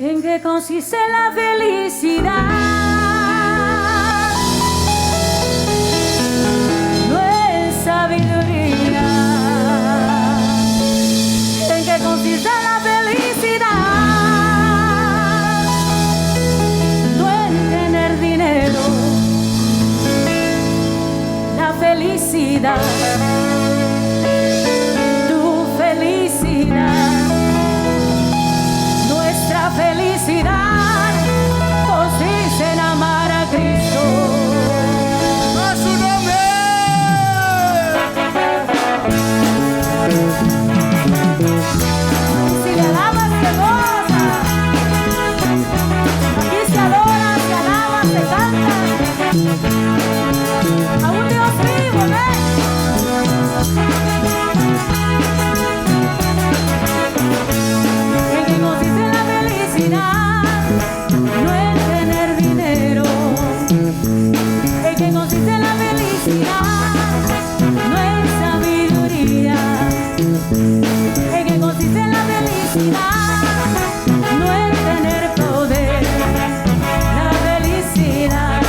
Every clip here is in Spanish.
¿En qué consiste la felicidad? No es sabiduría. ¿En qué consiste la felicidad? No en tener dinero. La felicidad, tu felicidad, nuestra felicidad consiste en amar a Cristo. ¡A su nombre! Si le alabas, te goza. Aquí se adora, se alaba, se canta. A un Dios vivo, ¿ves? ¿En qué consiste la felicidad? No en tener dinero. ¿En qué consiste la felicidad? No en sabiduría. ¿En qué consiste la felicidad? No en tener poder. La felicidad,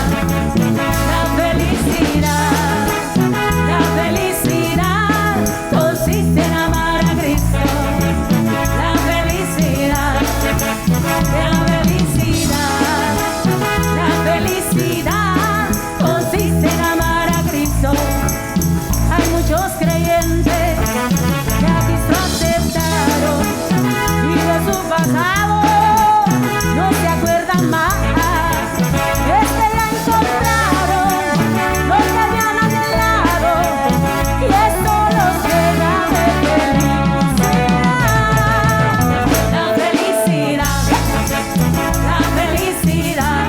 la felicidad, la felicidad consiste en amar a Cristo. La felicidad, la felicidad, la felicidad consiste en amar a Cristo. Hay muchos creyentes que a Cristo aceptaron y de su pasado no se acuerdan más. Este ya encontraron lo que habían anhelado y esto los llena de felicidad. La felicidad, la felicidad,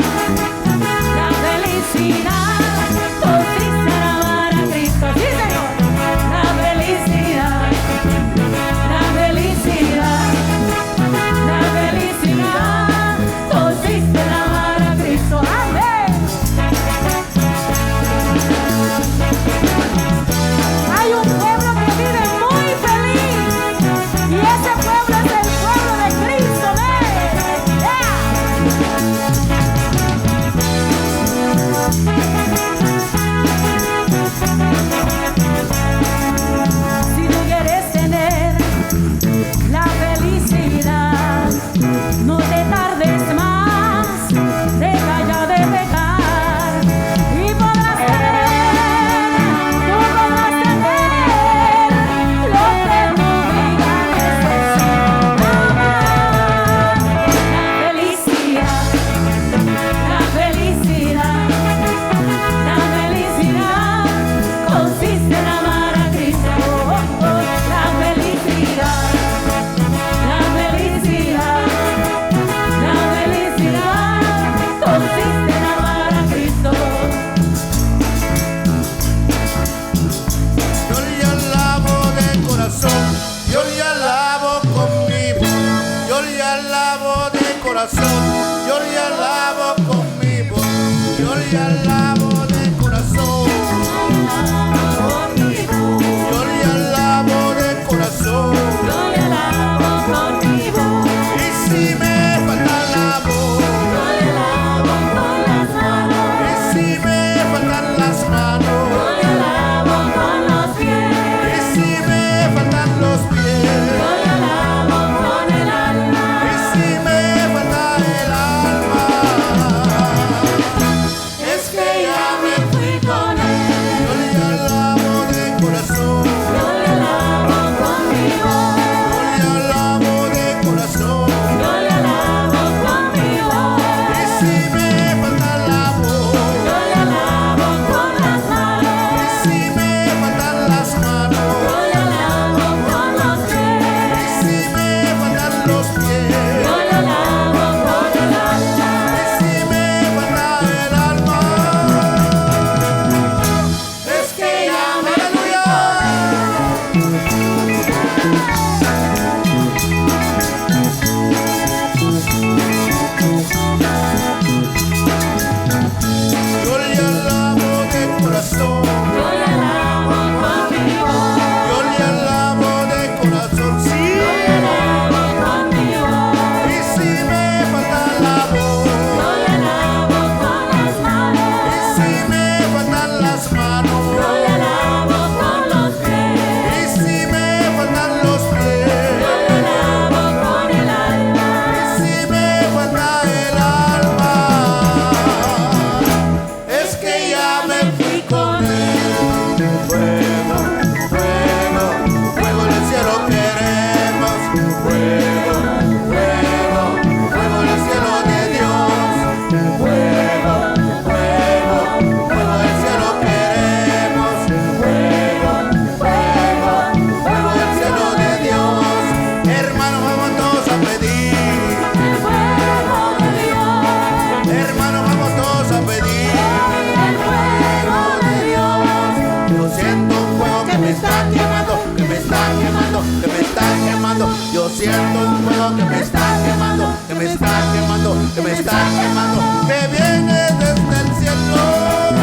la felicidad consiste en amar a Cristo. ¡Sí, Señor! La felicidad, la felicidad, la felicidad consiste en amar a Cristo. ¡Amén! Hay un pueblo que vive muy feliz y ese pueblo es el pueblo de Cristo. Si tú quieres tener la felicidad, no te tardes más, deja ya de pecar y podrás tener, tú podrás tener lo que tu vida necesitaba. La felicidad, la felicidad, la felicidad consiste en amar a Cristo. La felicidad, la felicidad, la felicidad consiste en amar a Cristo. Yo le alabo de corazón, yo le alabo con mi voz, yo le alabo de corazón, yo le alabo con mi voz, yo le alabo de corazón, yo le alabo de corazón. Yo le alabo con mi voz, Y si me falta la voz, yo le alabo con las manos, y si me faltan las manos, yo le alabo con los pies, y si me faltan los yo pies, le alabo con el alma. y si me falta el alma, es que ya está quemando, que viene desde el cielo,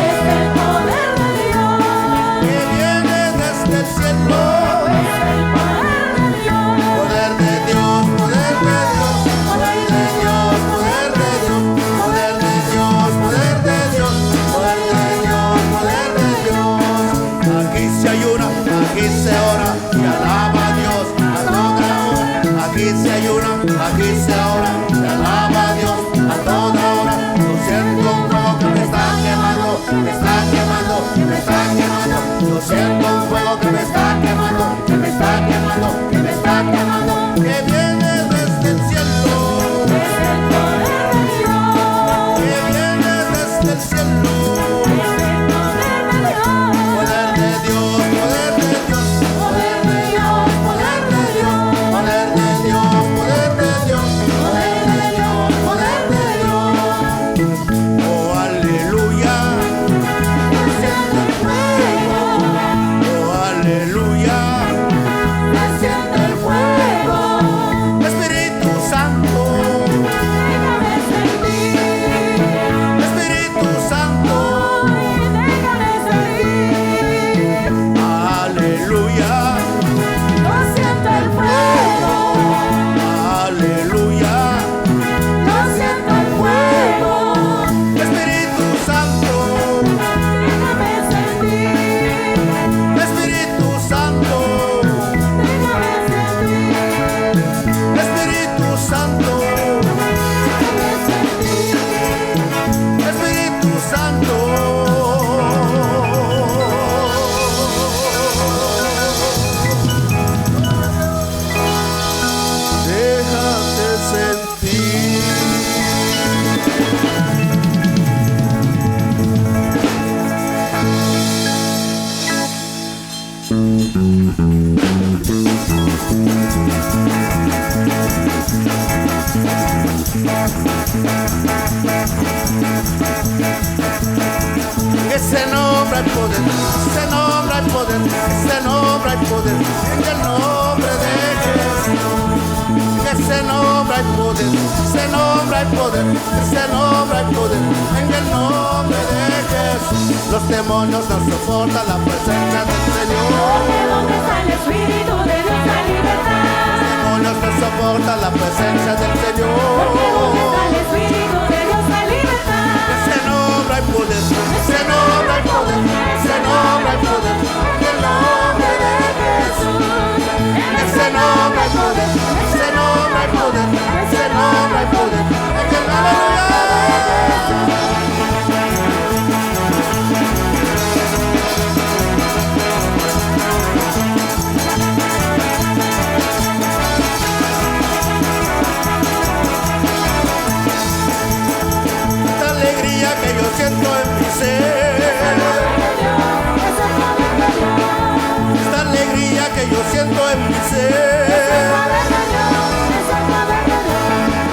Es el poder de Dios. que viene desde el cielo. Es el poder de Dios. Poder de Dios, poder de Dios, poder de Dios, poder de Dios, poder de Dios, poder de Dios, poder de Dios, poder de Dios. Aquí se ayuna, aquí se ora y alaba a Dios a toda hora. Aquí se ayuna, aquí se ora y alaba a Dios a toda hora. Yo siento un fuego que me está quemando, me está quemando, me está quemando. Yo siento un fuego que me está quemando, que me está quemando, que me está quemando, que viene desde el cielo, Es el poder de Dios. que viene desde el cielo. Es el poder de Dios. Poder de Dios, poder de Dios, poder de Dios, poder de Dios, poder de Dios, poder de Dios, poder de Dios, poder de Dios. Oh, aleluya, Yo siento el fuego. oh, aleluya. Yo siento el fuego. Espíritu Santo, Déjame sentir. Espíritu Santo, Déjame sentir. aleluya, Yo siento el fuego. aleluya. Yo siento el fuego. Espíritu Santo, Déjame sentir. Espíritu Santo, Déjame sentir. Espíritu Santo, Déjame sentir. Espíritu Santo. Déjate sentir. Ese nombre hay poder, ese nombre hay poder, ese nombre hay poder, en el nombre de Jesús. Ese nombre hay poder, ese nombre hay poder, ese nombre hay poder, en el nombre de Jesús. Los demonios no soportan la presencia del Señor. Porque donde está el Espíritu de Dios hay libertad. Los demonios no soportan la presencia del Porque donde Señor. está el Espíritu de Dios hay libertad. Ese nombre hay poder, ese nombre hay poder, ese nombre hay poder, en el nombre de Jesús. Ese nombre hay poder, ese nombre hay poder, ese nombre hay poder, en el aleluya. Esta alegría que yo siento en mi ser, esta alegría que yo siento en mi ser,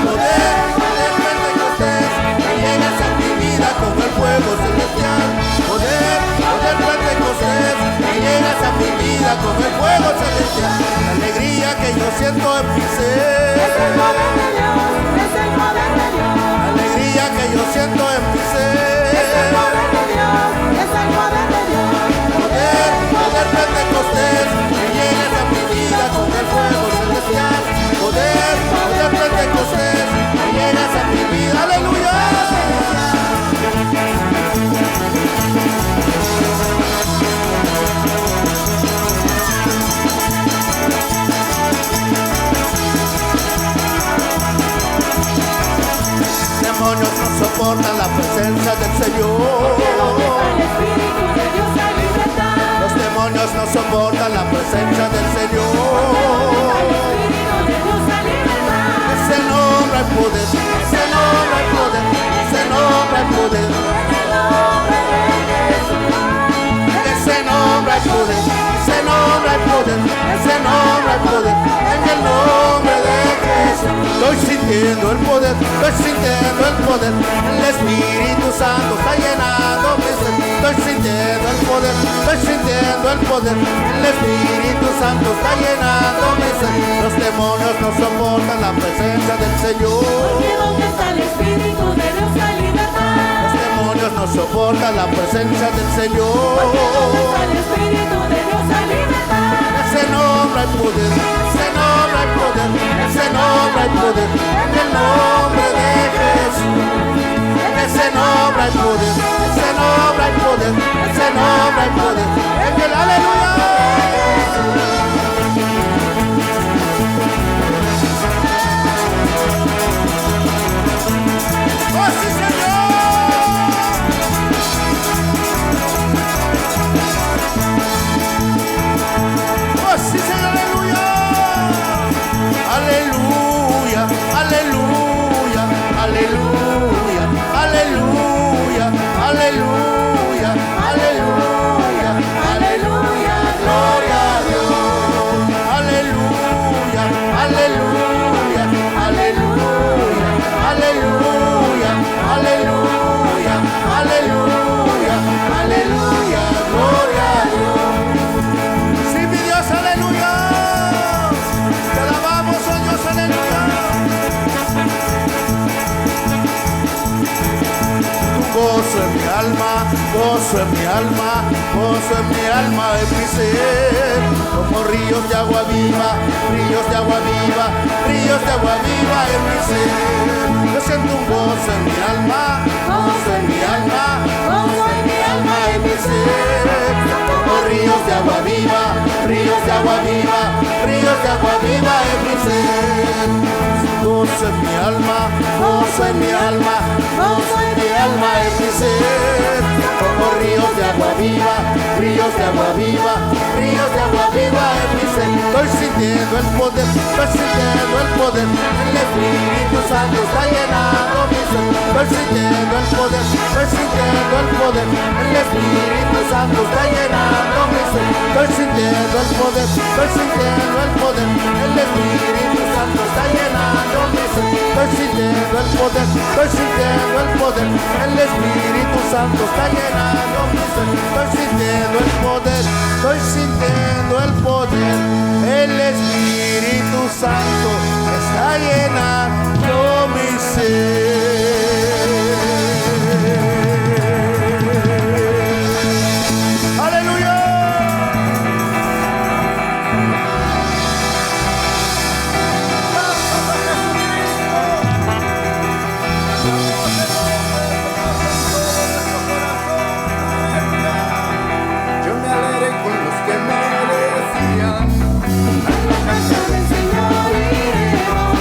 poder, poder Pentecostés, que llegas a mi vida con el fuego celestial. Poder, poder Pentecostés, que llegas a mi vida con el fuego celestial. La alegría que yo siento en mi ser, la alegría que yo siento en mi ser. Poder, poder Pentecostés, que llegas a mi vida con el fuego celestial. Poder, poder Pentecostés, que llegas a mi vida, aleluya. Demonios no soportan la presencia del Señor. Los demonios no soportan la presencia del Señor. Ese nombre hay poder, ese nombre hay poder, ese nombre hay poder. Ese nombre hay poder, ese nombre hay poder, ese nombre hay poder, en el nombre de Jesús. Estoy sintiendo el poder, estoy sintiendo el poder, el Espíritu Santo está llenando mi ser. Estoy sintiendo el poder, estoy sintiendo el poder, el Espíritu Santo está llenando mi ser. Los demonios no soportan la presencia del Señor. Porque donde está el Espíritu soporta la presencia del Señor. Porque donde está el Espíritu de Dios hay libertad. Ese nombre hay poder, ese nombre hay poder, ese nombre hay poder, en el nombre de Jesús. Ese nombre hay poder, ese nombre hay poder, ese nombre hay poder, en el aleluya. ¡Oh, sí, Señor! ¡Oh, sí, Señor! ¡Aleluya! ¡Aleluya! ¡Aleluya! ¡Aleluya! ¡Aleluya! ¡Aleluya! ¡Aleluya! ¡Gloria a Dios! ¡Aleluya! ¡Aleluya! ¡Aleluya! ¡Aleluya! ¡Aleluya! ¡Aleluya! ¡Aleluya! ¡Gloria a Dios! ¡Sí, mi Dios, aleluya! ¡Te alabamos, oh Dios, aleluya! Gozo en mi alma, gozo en mi alma, gozo en mi alma, en mi ser, como ríos de agua viva, ríos de agua viva, ríos de agua viva en mi ser. Yo siento un gozo en mi alma, gozo en mi alma, gozo en mi alma, en mi ser, como ríos de agua viva, ríos de agua viva, ríos de agua viva en mi ser. Gozo en mi alma, gozo en mi alma, gozo en mi alma en mi ser, como ríos de agua viva, ríos de agua viva, ríos de agua viva en mi ser. Estoy sintiendo el poder, estoy sintiendo el poder, el Espíritu Santo está llenando mi ser. Estoy sintiendo el poder, estoy sintiendo el poder, el Espíritu Santo está llenando mi ser. Estoy sintiendo el poder, estoy sintiendo el poder, el Espíritu Santo está llenando mi ser. Estoy sintiendo el poder, estoy sintiendo el poder, el Espíritu Santo está llenando mi ser. Estoy sintiendo el poder, estoy sintiendo el poder, el Espíritu Santo está llenando mi ser. ¡Aleluya! Yo me alegré con los que me decían, En la casa del Señor iremos.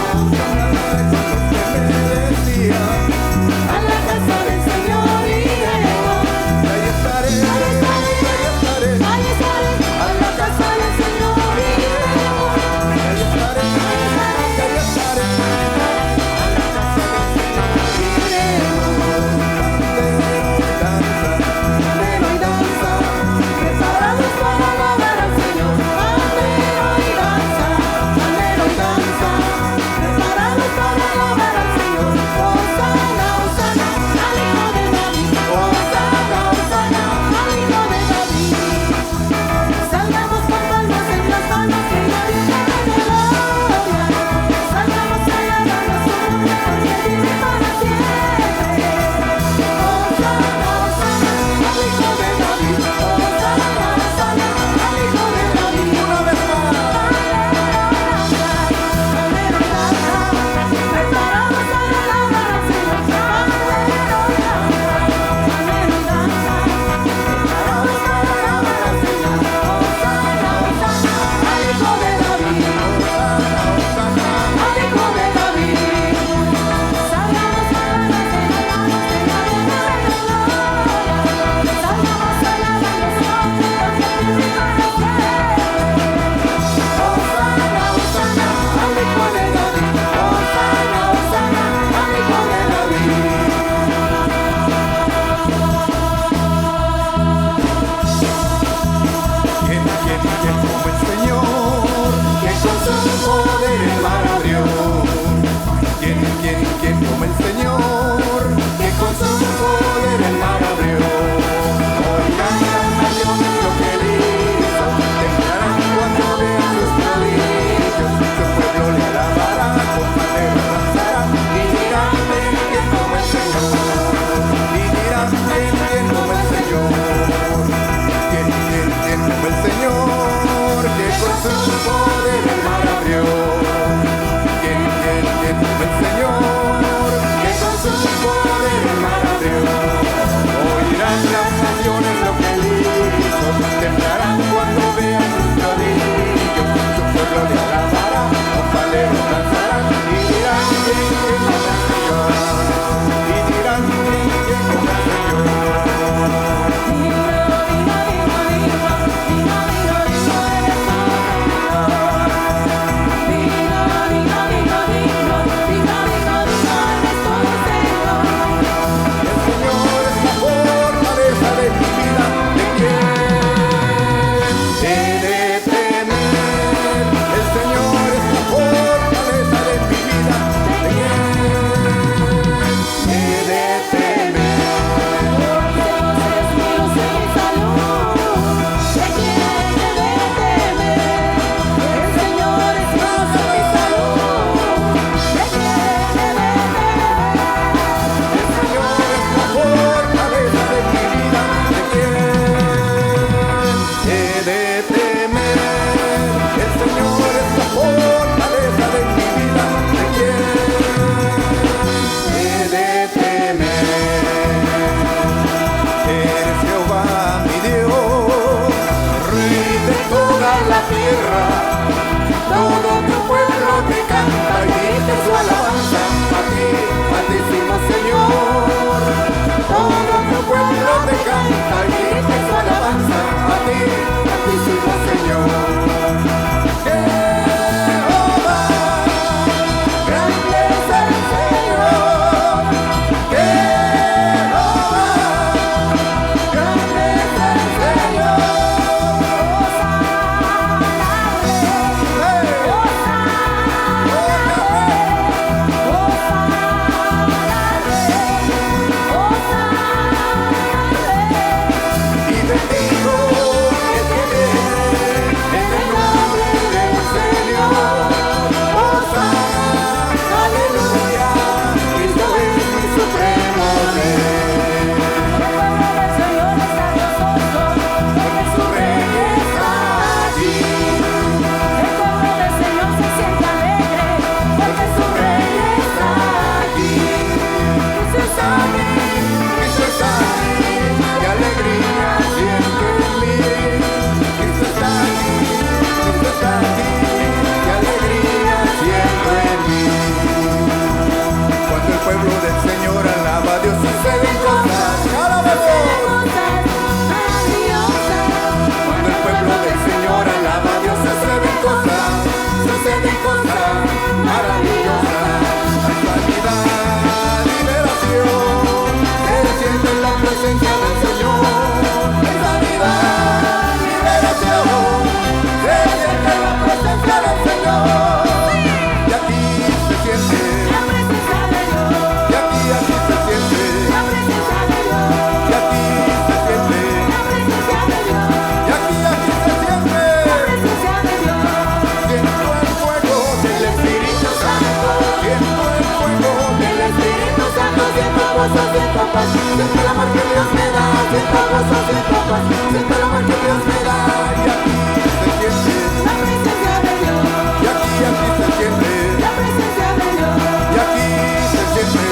paz, siento el amor que Dios me da, siento gozo, siento paz, siento el amor que Dios me da. Y aquí se siente la presencia de Dios, y aquí se siente, la presencia de Dios, y aquí se siente,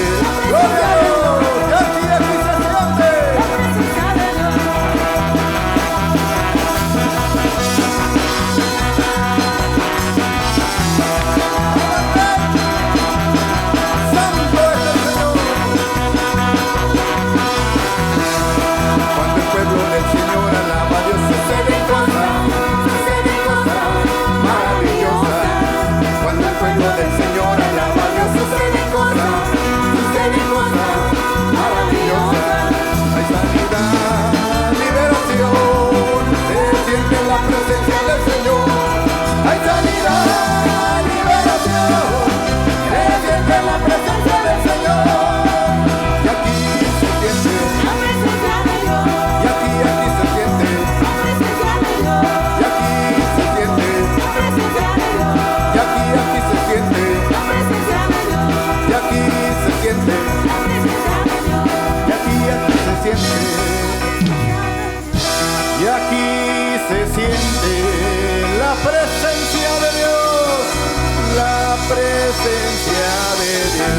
gloria a Dios, y aquí se siente. la presencia de Dios. Santo es el Señor. Cuando el pueblo del Señor alaba a Dios, suceden cosas maravillosas. Cuando el pueblo del Señor alaba a Dios, suceden cosas maravillosas. Hay sanidad, liberación, se siente la presencia del Señor. Hay sanidad, liberación, se siente la presencia del Señor. Y aquí se siente, La presencia de Dios, y aquí se siente, la presencia de Dios, y aquí se siente, la presencia de Dios, y aquí se siente, la presencia de Dios, y aquí se siente, la presencia de Dios. y aquí se siente, y aquí se siente la presencia de Dios, la presencia de Dios.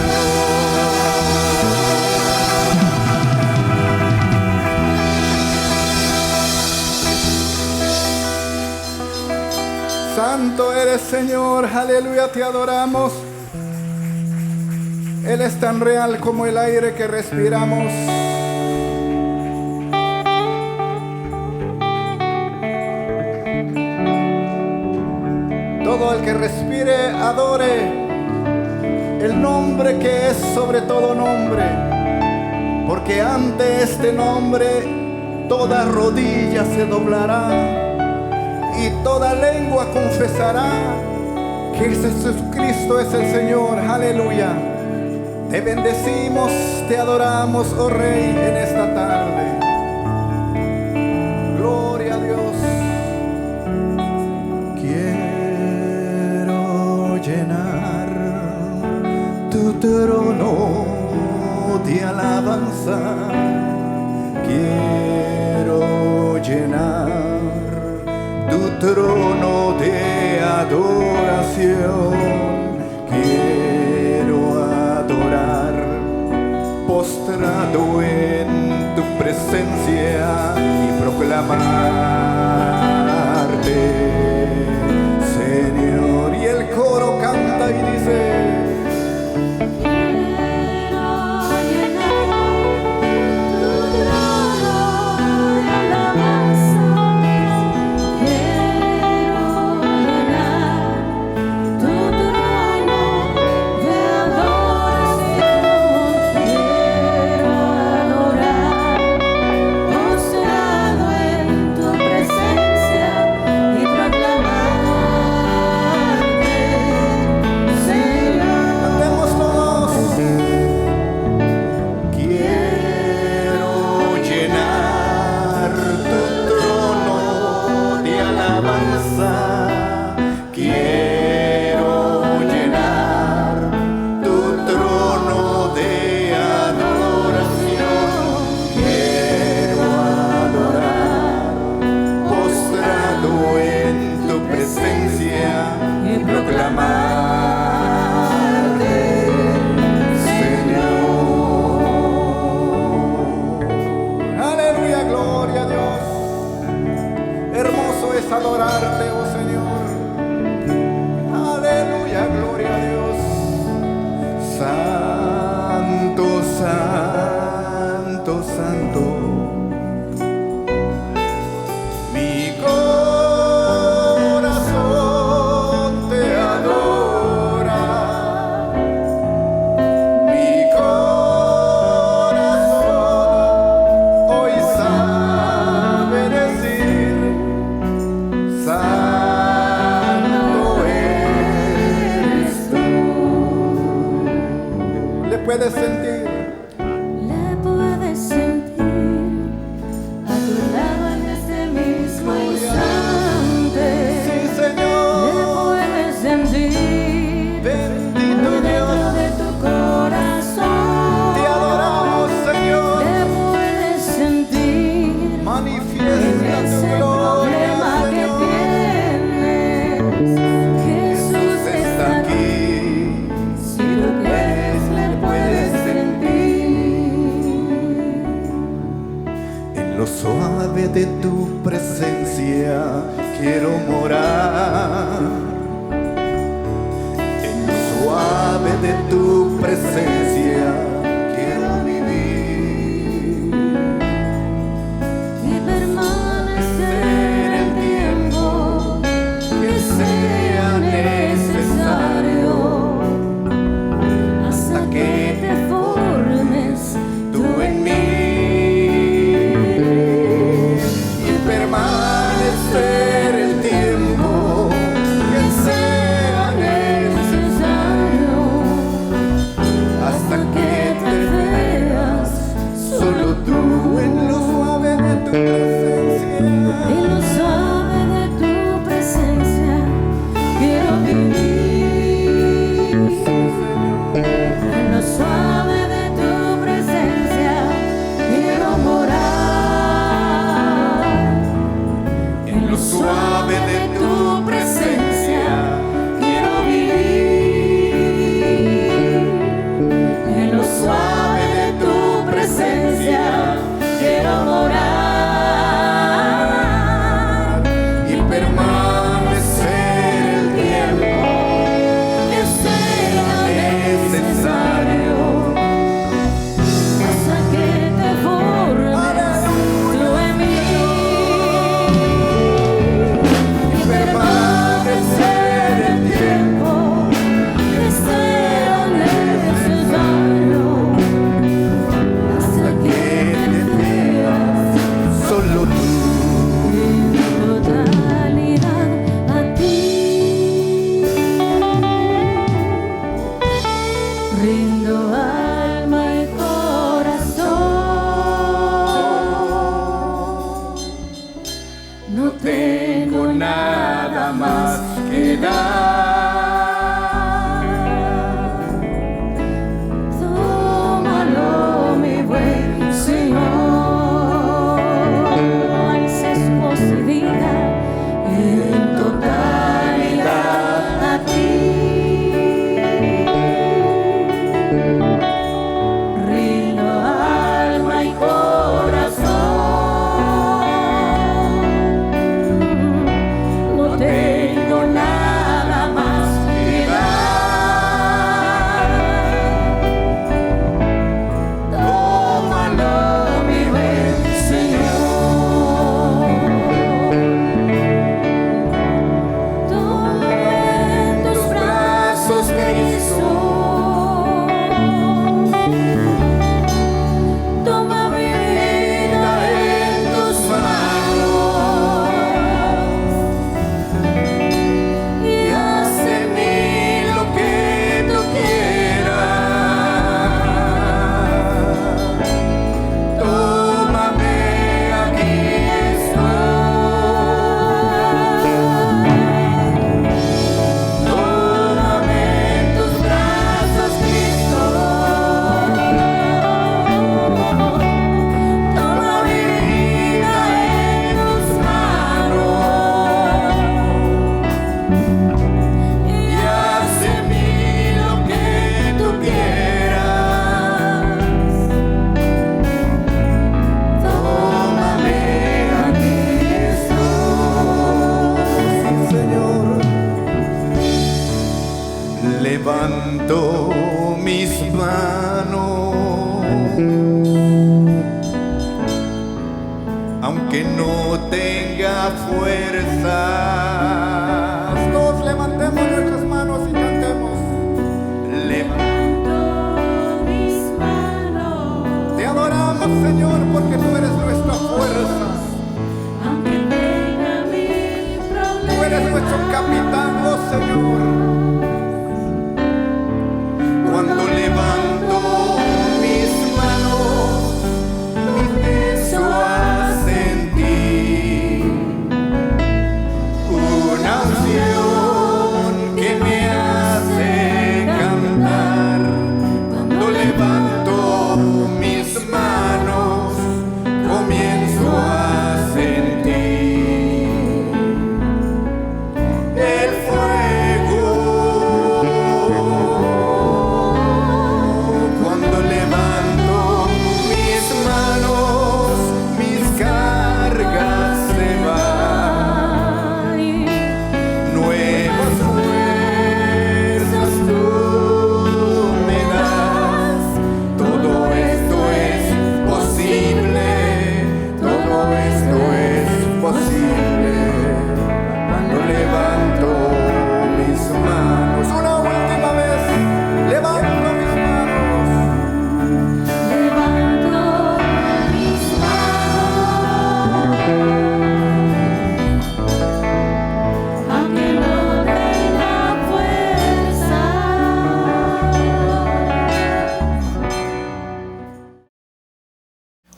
Santo eres, Señor, aleluya, te adoramos. Él es tan real como el aire que respiramos. Todo el que respire, adore el nombre que es sobre todo nombre, porque ante este nombre toda rodilla se doblará y toda lengua confesará que Jesucristo es el Señor. Aleluya. Te bendecimos, te adoramos, oh Rey, en esta tarde. Gloria a Dios. Quiero llenar tu trono de alabanza. Quiero llenar tu trono de adoración. Quiero adorar postrado en tu presencia y proclamarte, Señor. Y el coro canta y dice: adorarte, oh Señor. Aleluya, gloria a Dios. Santo, santo, santo. Mi corazón te adora. Mi corazón hoy sabe decir: Santo eres tú. ¿Le puedes sentir? Le puedes sentir a tu lado en este mismo instante. Sí, Señor. Le puedes sentir Bendito dentro Dios. de tu corazón. Te adoramos, Señor. Le lo suave de tu presencia quiero morar. En lo suave de tu presencia quiero vivir y permanecer el tiempo que sea necesario hasta que te formes tú en mí. Y permanecer el tiempo que sea necesario hasta que te veas solo tú en lo suave de tu presencia. En lo suave de tu presencia quiero vivir. En lo suave de tu presencia quiero morar. En lo suave de tu presencia quiero vivir. En lo suave de tu presencia quiero morar. Y permanecer el tiempo Que sea necesario hasta que te formes tú en mí. Y permanecer el tiempo que sea necesario hasta que te veas solo tú. totalidad a ti. Rindo alma y corazón. No tengo Nada más que dar. Tómalo, mi buen Señor. Alce su voz y diga en totalidad a ti. Rindo alma y corazón. No tengo nada más que dar. Tómalo, mi buen Señor. Tómame en tus brazos, Cristo. Toma mi vida en tus manos y haz de mí lo que tú quieras. Tómame, aquí estoy. Tómame en tus brazos, Cristo. Toma mi vida en tus manos Y haz de mí lo que tú quieras. Tómame, aquí estoy. Sí, Señor. Levanto mis manos, aunque no tenga fuerzas. Todos levantemos nuestras manos y cantemos. levanto mis manos, Te adoramos, Señor, porque tú eres nuestra fuerza. aunque tenga mil Tú eres nuestro problemas. capitán, oh Señor. Cuando levanto mis manos, mi peso hace en ti.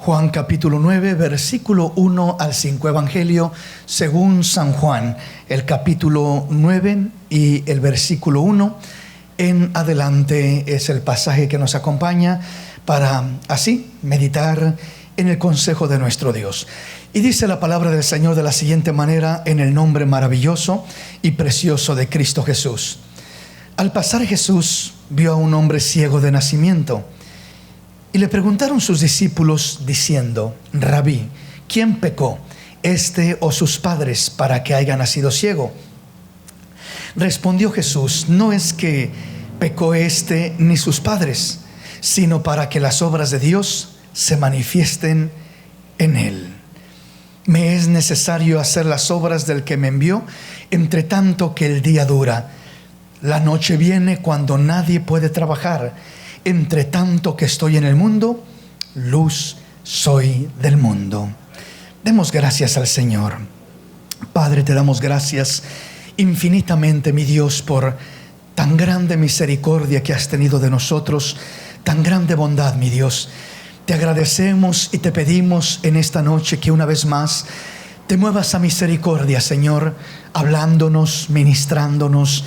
Juan capítulo 9, versículo 1 al 5. Evangelio según San Juan, el capítulo 9 y el versículo 1 en adelante es el pasaje que nos acompaña para así meditar en el consejo de nuestro Dios. Y dice la palabra del Señor de la siguiente manera, en el nombre maravilloso y precioso de Cristo Jesús. Al pasar Jesús vio a un hombre ciego de nacimiento. Y le preguntaron sus discípulos diciendo: Rabí, ¿quién pecó, este o sus padres, para que haya nacido ciego? Respondió Jesús: no es que pecó este ni sus padres, sino para que las obras de Dios se manifiesten en él. Me es necesario hacer las obras del que me envió, entre tanto que el día dura. La noche viene cuando nadie puede trabajar. Entre tanto que estoy en el mundo, luz soy del mundo. Demos gracias al Señor. Padre, te damos gracias infinitamente, mi Dios, por tan grande misericordia que has tenido de nosotros, tan grande bondad, mi Dios. Te agradecemos y te pedimos en esta noche que una vez más te muevas a misericordia, Señor, hablándonos, ministrándonos,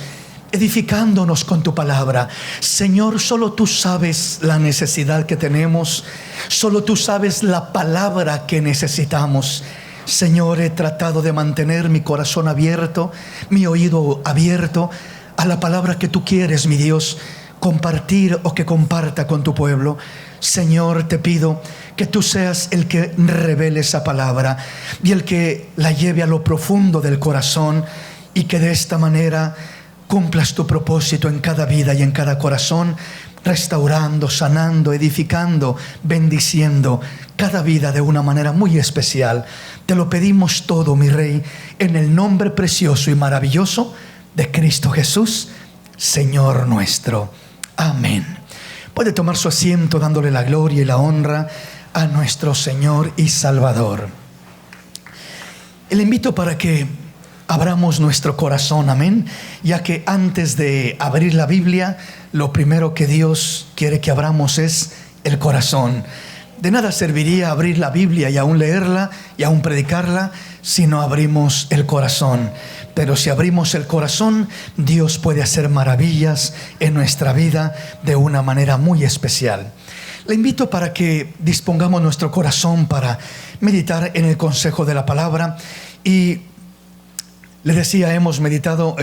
edificándonos con tu palabra. Señor, solo tú sabes la necesidad que tenemos, solo tú sabes la palabra que necesitamos. Señor, he tratado de mantener mi corazón abierto, mi oído abierto a la palabra que tú quieres, mi Dios, compartir o que comparta con tu pueblo. Señor, te pido que tú seas el que revele esa palabra y el que la lleve a lo profundo del corazón, y que de esta manera cumplas tu propósito en cada vida y en cada corazón, restaurando, sanando, edificando, bendiciendo cada vida de una manera muy especial. Te lo pedimos todo, mi Rey, en el nombre precioso y maravilloso de Cristo Jesús, Señor nuestro. Amén. Puede tomar su asiento dándole la gloria y la honra a nuestro Señor y Salvador. Le invito para que abramos nuestro corazón, amén, ya que antes de abrir la Biblia, lo primero que Dios quiere que abramos es el corazón. De nada serviría abrir la Biblia y aún leerla y aún predicarla si no abrimos el corazón. Pero si abrimos el corazón, Dios puede hacer maravillas en nuestra vida de una manera muy especial. Le invito para que dispongamos nuestro corazón para meditar en el consejo de la palabra. Y le decía, hemos meditado,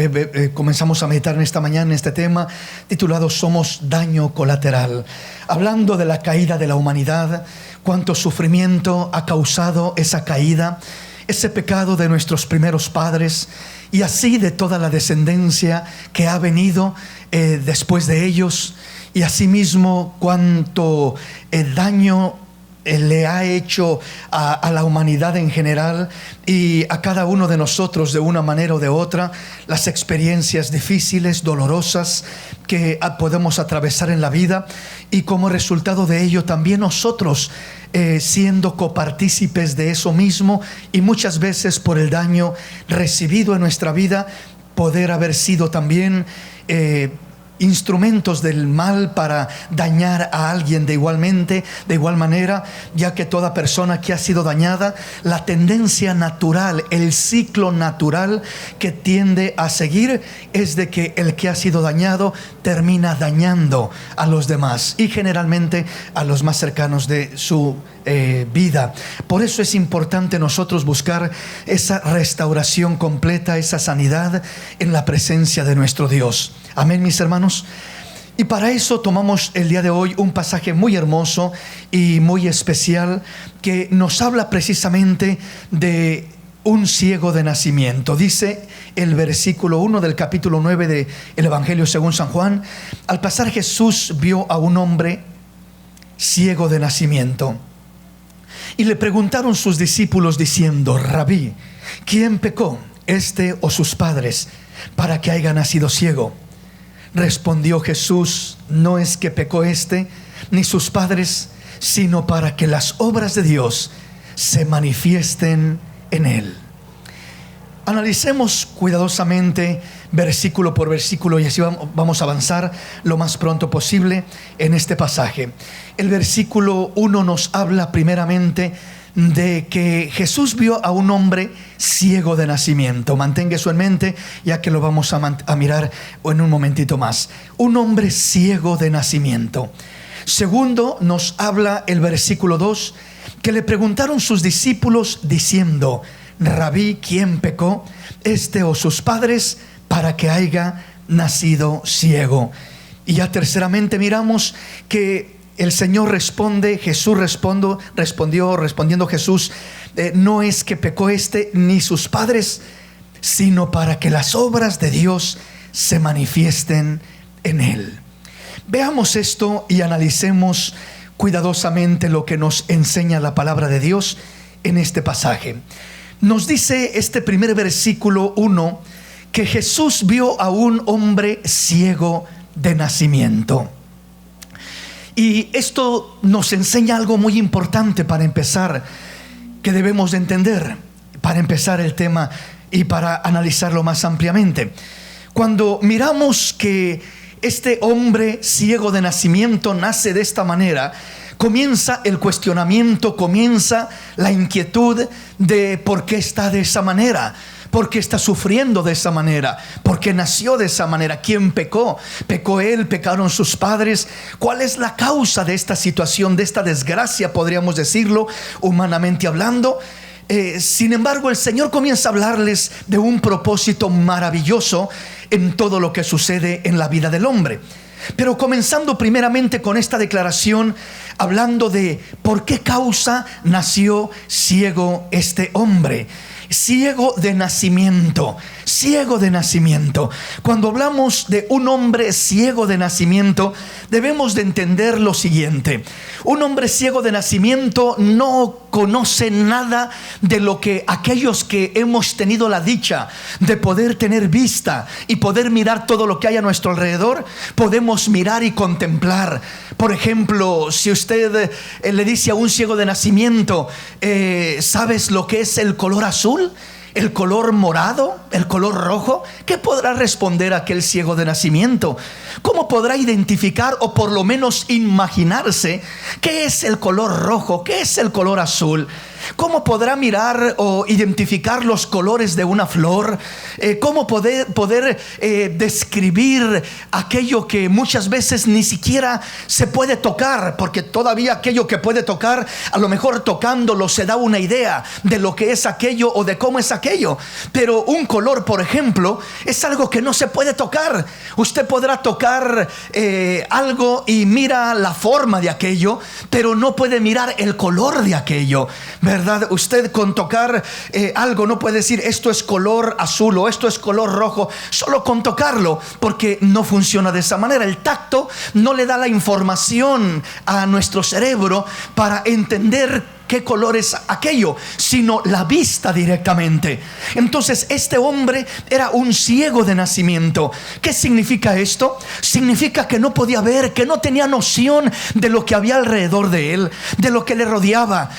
comenzamos a meditar en esta mañana en este tema titulado Somos daño colateral, hablando de la caída de la humanidad, cuánto sufrimiento ha causado esa caída, ese pecado de nuestros primeros padres y así de toda la descendencia que ha venido después de ellos, y asimismo cuánto daño le ha hecho a la humanidad en general y a cada uno de nosotros de una manera o de otra, las experiencias difíciles, dolorosas que podemos atravesar en la vida, y como resultado de ello también nosotros siendo copartícipes de eso mismo, y muchas veces por el daño recibido en nuestra vida poder haber sido también instrumentos del mal para dañar a alguien de igual manera, ya que toda persona que ha sido dañada, la tendencia natural, el ciclo natural que tiende a seguir es de que el que ha sido dañado termina dañando a los demás, y generalmente a los más cercanos de su vida. Por eso es importante nosotros buscar esa restauración completa, esa sanidad en la presencia de nuestro Dios. Amén, mis hermanos. Y para eso tomamos el día de hoy un pasaje muy hermoso y muy especial que nos habla precisamente de un ciego de nacimiento. Dice el versículo 1 del capítulo 9 del Evangelio según San Juan: al pasar Jesús vio a un hombre ciego de nacimiento. Y le preguntaron sus discípulos diciendo: Rabí, ¿quién pecó, este o sus padres, para que haya nacido ciego? Respondió Jesús: no es que pecó este ni sus padres, sino para que las obras de Dios se manifiesten en él. Analicemos cuidadosamente versículo por versículo y así vamos a avanzar lo más pronto posible en este pasaje. El versículo 1 nos habla primeramente de que Jesús vio a un hombre ciego de nacimiento. Mantenga eso en mente, ya que lo vamos a mirar en un momentito más. Un hombre ciego de nacimiento. Segundo, nos habla el versículo 2, que le preguntaron sus discípulos diciendo: Rabí, ¿quién pecó, este o sus padres, para que haya nacido ciego? Y ya terceramente miramos que el Señor responde, respondiendo Jesús, no es que pecó este ni sus padres, sino para que las obras de Dios se manifiesten en él. Veamos esto y analicemos cuidadosamente lo que nos enseña la palabra de Dios en este pasaje. Nos dice este primer versículo 1 que Jesús vio a un hombre ciego de nacimiento. Y esto nos enseña algo muy importante para empezar, que debemos de entender, para empezar el tema y para analizarlo más ampliamente. Cuando miramos que este hombre ciego de nacimiento nace de esta manera, comienza el cuestionamiento, comienza la inquietud de por qué está de esa manera. ¿Por qué está sufriendo de esa manera? ¿Por qué nació de esa manera? ¿Quién pecó? ¿Pecó él? ¿Pecaron sus padres? ¿Cuál es la causa de esta situación, de esta desgracia, podríamos decirlo, humanamente hablando? Sin embargo, el Señor comienza a hablarles de un propósito maravilloso en todo lo que sucede en la vida del hombre. Pero comenzando primeramente con esta declaración, hablando de por qué causa nació ciego este hombre. Ciego de nacimiento, ciego de nacimiento. Cuando hablamos de un hombre ciego de nacimiento, debemos de entender lo siguiente: un hombre ciego de nacimiento no conoce nada de lo que aquellos que hemos tenido la dicha de poder tener vista y poder mirar todo lo que hay a nuestro alrededor, podemos mirar y contemplar. Por ejemplo, si usted le dice a un ciego de nacimiento, ¿sabes lo que es el color azul? ¿El color morado? ¿El color rojo? ¿Qué podrá responder aquel ciego de nacimiento? ¿Cómo podrá identificar o por lo menos imaginarse qué es el color rojo? ¿Qué es el color azul? ¿Cómo podrá mirar o identificar los colores de una flor? ¿Cómo poder describir aquello que muchas veces ni siquiera se puede tocar? Porque todavía aquello que puede tocar, a lo mejor tocándolo se da una idea de lo que es aquello o de cómo es aquello. Pero un color, por ejemplo, es algo que no se puede tocar. Usted podrá tocar algo y mira la forma de aquello, pero no puede mirar el color de aquello, ¿verdad? Usted con tocar algo no puede decir esto es color azul o esto es color rojo, solo con tocarlo, porque no funciona de esa manera. El tacto no le da la información a nuestro cerebro para entender qué color es aquello, sino la vista directamente. Entonces este hombre era un ciego de nacimiento. ¿Qué significa esto? Significa que no podía ver, que no tenía noción de lo que había alrededor de él, de lo que le rodeaba.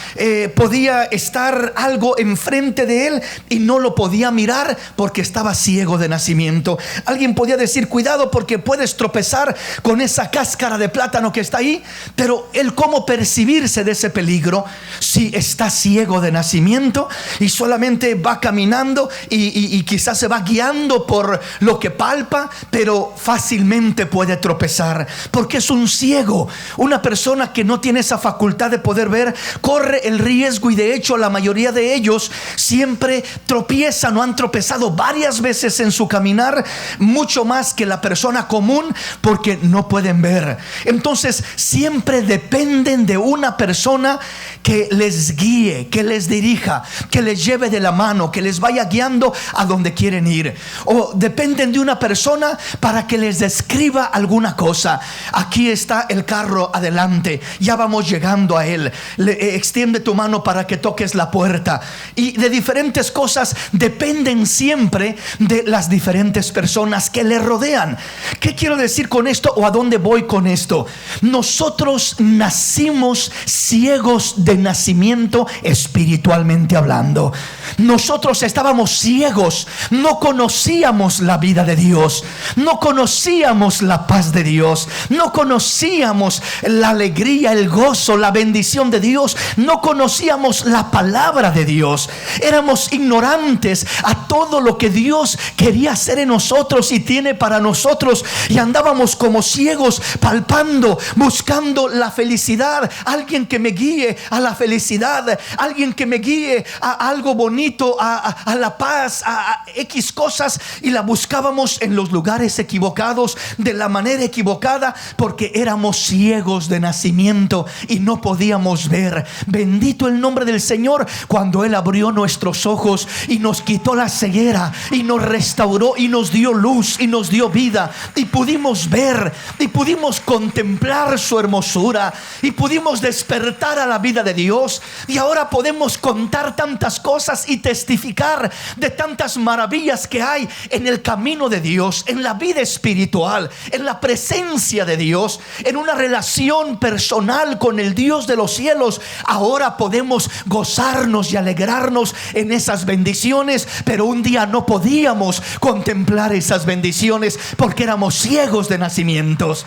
Podía estar algo enfrente de él y no lo podía mirar porque estaba ciego de nacimiento. Alguien podía decir, cuidado porque puedes tropezar con esa cáscara de plátano que está ahí, pero él, ¿cómo percibirse de ese peligro si está ciego de nacimiento y solamente va caminando y quizás se va guiando por lo que palpa, pero fácilmente puede tropezar porque es un ciego? Una persona que no tiene esa facultad de poder ver corre el riesgo, y de hecho la mayoría de ellos siempre tropiezan o han tropezado varias veces en su caminar, mucho más que la persona común, porque no pueden ver. Entonces siempre dependen de una persona que les guíe, que les dirija, que les lleve de la mano, que les vaya guiando a donde quieren ir. O dependen de una persona para que les describa alguna cosa. Aquí está el carro adelante, ya vamos llegando a él. Extiende tu mano para que toques la puerta. Y de diferentes cosas dependen siempre de las diferentes personas que le rodean. ¿Qué quiero decir con esto o a dónde voy con esto? Nosotros nacimos ciegos de de nacimiento espiritualmente hablando. Nosotros estábamos ciegos, no conocíamos la vida de Dios, no conocíamos la paz de Dios, no conocíamos la alegría, el gozo, la bendición de Dios, no conocíamos la palabra de Dios. Éramos ignorantes a todo lo que Dios quería hacer en nosotros y tiene para nosotros, y andábamos como ciegos, palpando, buscando la felicidad, alguien que me guíe a la felicidad, alguien que me guíe a algo bonito, a la paz, a X cosas, y la buscábamos en los lugares equivocados, de la manera equivocada, porque éramos ciegos de nacimiento y no podíamos ver. Bendito el nombre del Señor cuando Él abrió nuestros ojos y nos quitó la ceguera y nos restauró y nos dio luz y nos dio vida, y pudimos ver y pudimos contemplar su hermosura y pudimos despertar a la vida de Dios, y ahora podemos contar tantas cosas y testificar de tantas maravillas que hay en el camino de Dios, en la vida espiritual, en la presencia de Dios, en una relación personal con el Dios de los cielos. Ahora podemos gozarnos y alegrarnos en esas bendiciones, pero un día no podíamos contemplar esas bendiciones porque éramos ciegos de nacimientos.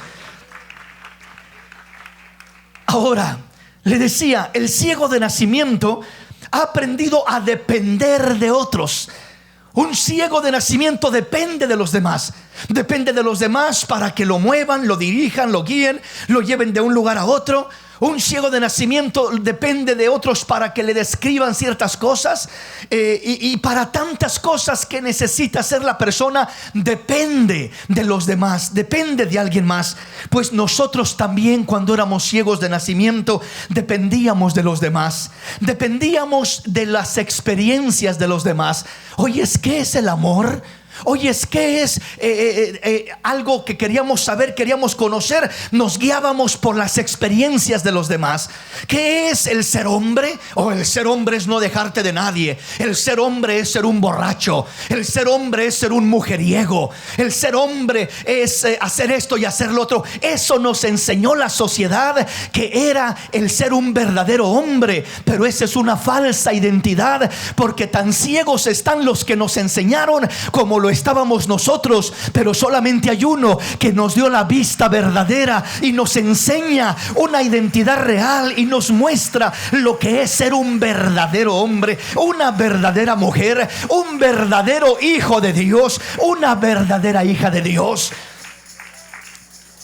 Ahora, le decía, el ciego de nacimiento ha aprendido a depender de otros. Un ciego de nacimiento depende de los demás. Depende de los demás para que lo muevan, lo dirijan, lo guíen, lo lleven de un lugar a otro. Un ciego de nacimiento depende de otros para que le describan ciertas cosas, y para tantas cosas que necesita hacer la persona, depende de los demás, depende de alguien más. Pues nosotros también, cuando éramos ciegos de nacimiento, dependíamos de los demás, dependíamos de las experiencias de los demás. Oye, ¿qué es el amor? Oye, ¿qué es algo que queríamos saber, queríamos conocer? Nos guiábamos por las experiencias de los demás. ¿Qué es el ser hombre? El ser hombre es no dejarte de nadie. El ser hombre es ser un borracho. El ser hombre es ser un mujeriego. El ser hombre es hacer esto y hacer lo otro. Eso nos enseñó la sociedad, que era el ser un verdadero hombre. Pero esa es una falsa identidad, porque tan ciegos están los que nos enseñaron como lo estábamos nosotros. Pero solamente hay uno que nos dio la vista verdadera y nos enseña una identidad real y nos muestra lo que es ser un verdadero hombre, una verdadera mujer, un verdadero hijo de Dios, una verdadera hija de Dios.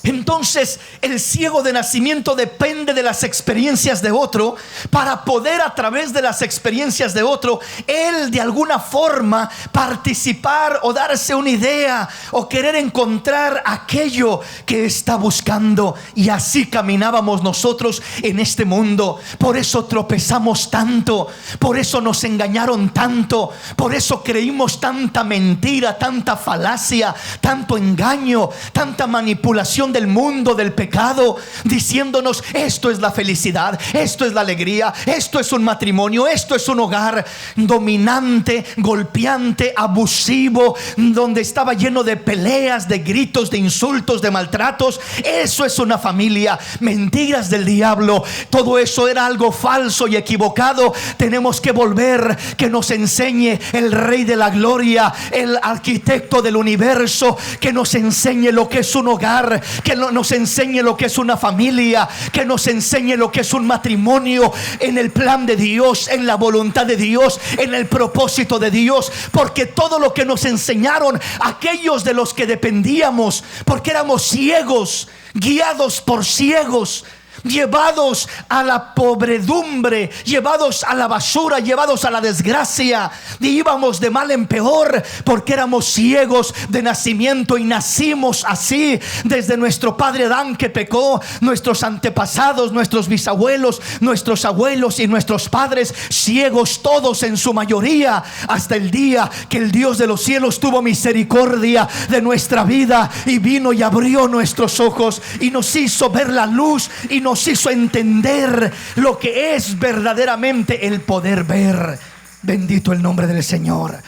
Entonces el ciego de nacimiento depende de las experiencias de otro para poder, a través de las experiencias de otro, él de alguna forma participar o darse una idea o querer encontrar aquello que está buscando. Y así caminábamos nosotros en este mundo. Por eso tropezamos tanto, por eso nos engañaron tanto, por eso creímos tanta mentira, tanta falacia, tanto engaño, tanta manipulación del mundo, del pecado, diciéndonos: esto es la felicidad, esto es la alegría, esto es un matrimonio, esto es un hogar dominante, golpeante, abusivo, donde estaba lleno de peleas, de gritos, de insultos, de maltratos. Eso es una familia. Mentiras del diablo. Todo eso era algo falso y equivocado. Tenemos que volver, que nos enseñe el Rey de la Gloria, el arquitecto del universo, que nos enseñe lo que es un hogar, que nos enseñe lo que es una familia, que nos enseñe lo que es un matrimonio en el plan de Dios, en la voluntad de Dios, en el propósito de Dios. Porque todo lo que nos enseñaron aquellos de los que dependíamos, porque éramos ciegos, guiados por ciegos, llevados a la pobredumbre, llevados a la basura, llevados a la desgracia, y íbamos de mal en peor porque éramos ciegos de nacimiento. Y nacimos así desde nuestro padre Adán, que pecó, nuestros antepasados, nuestros bisabuelos, nuestros abuelos y nuestros padres, ciegos todos en su mayoría, hasta el día que el Dios de los cielos tuvo misericordia de nuestra vida y vino y abrió nuestros ojos y nos hizo ver la luz y nos hizo entender lo que es verdaderamente el poder ver. Bendito el nombre del Señor.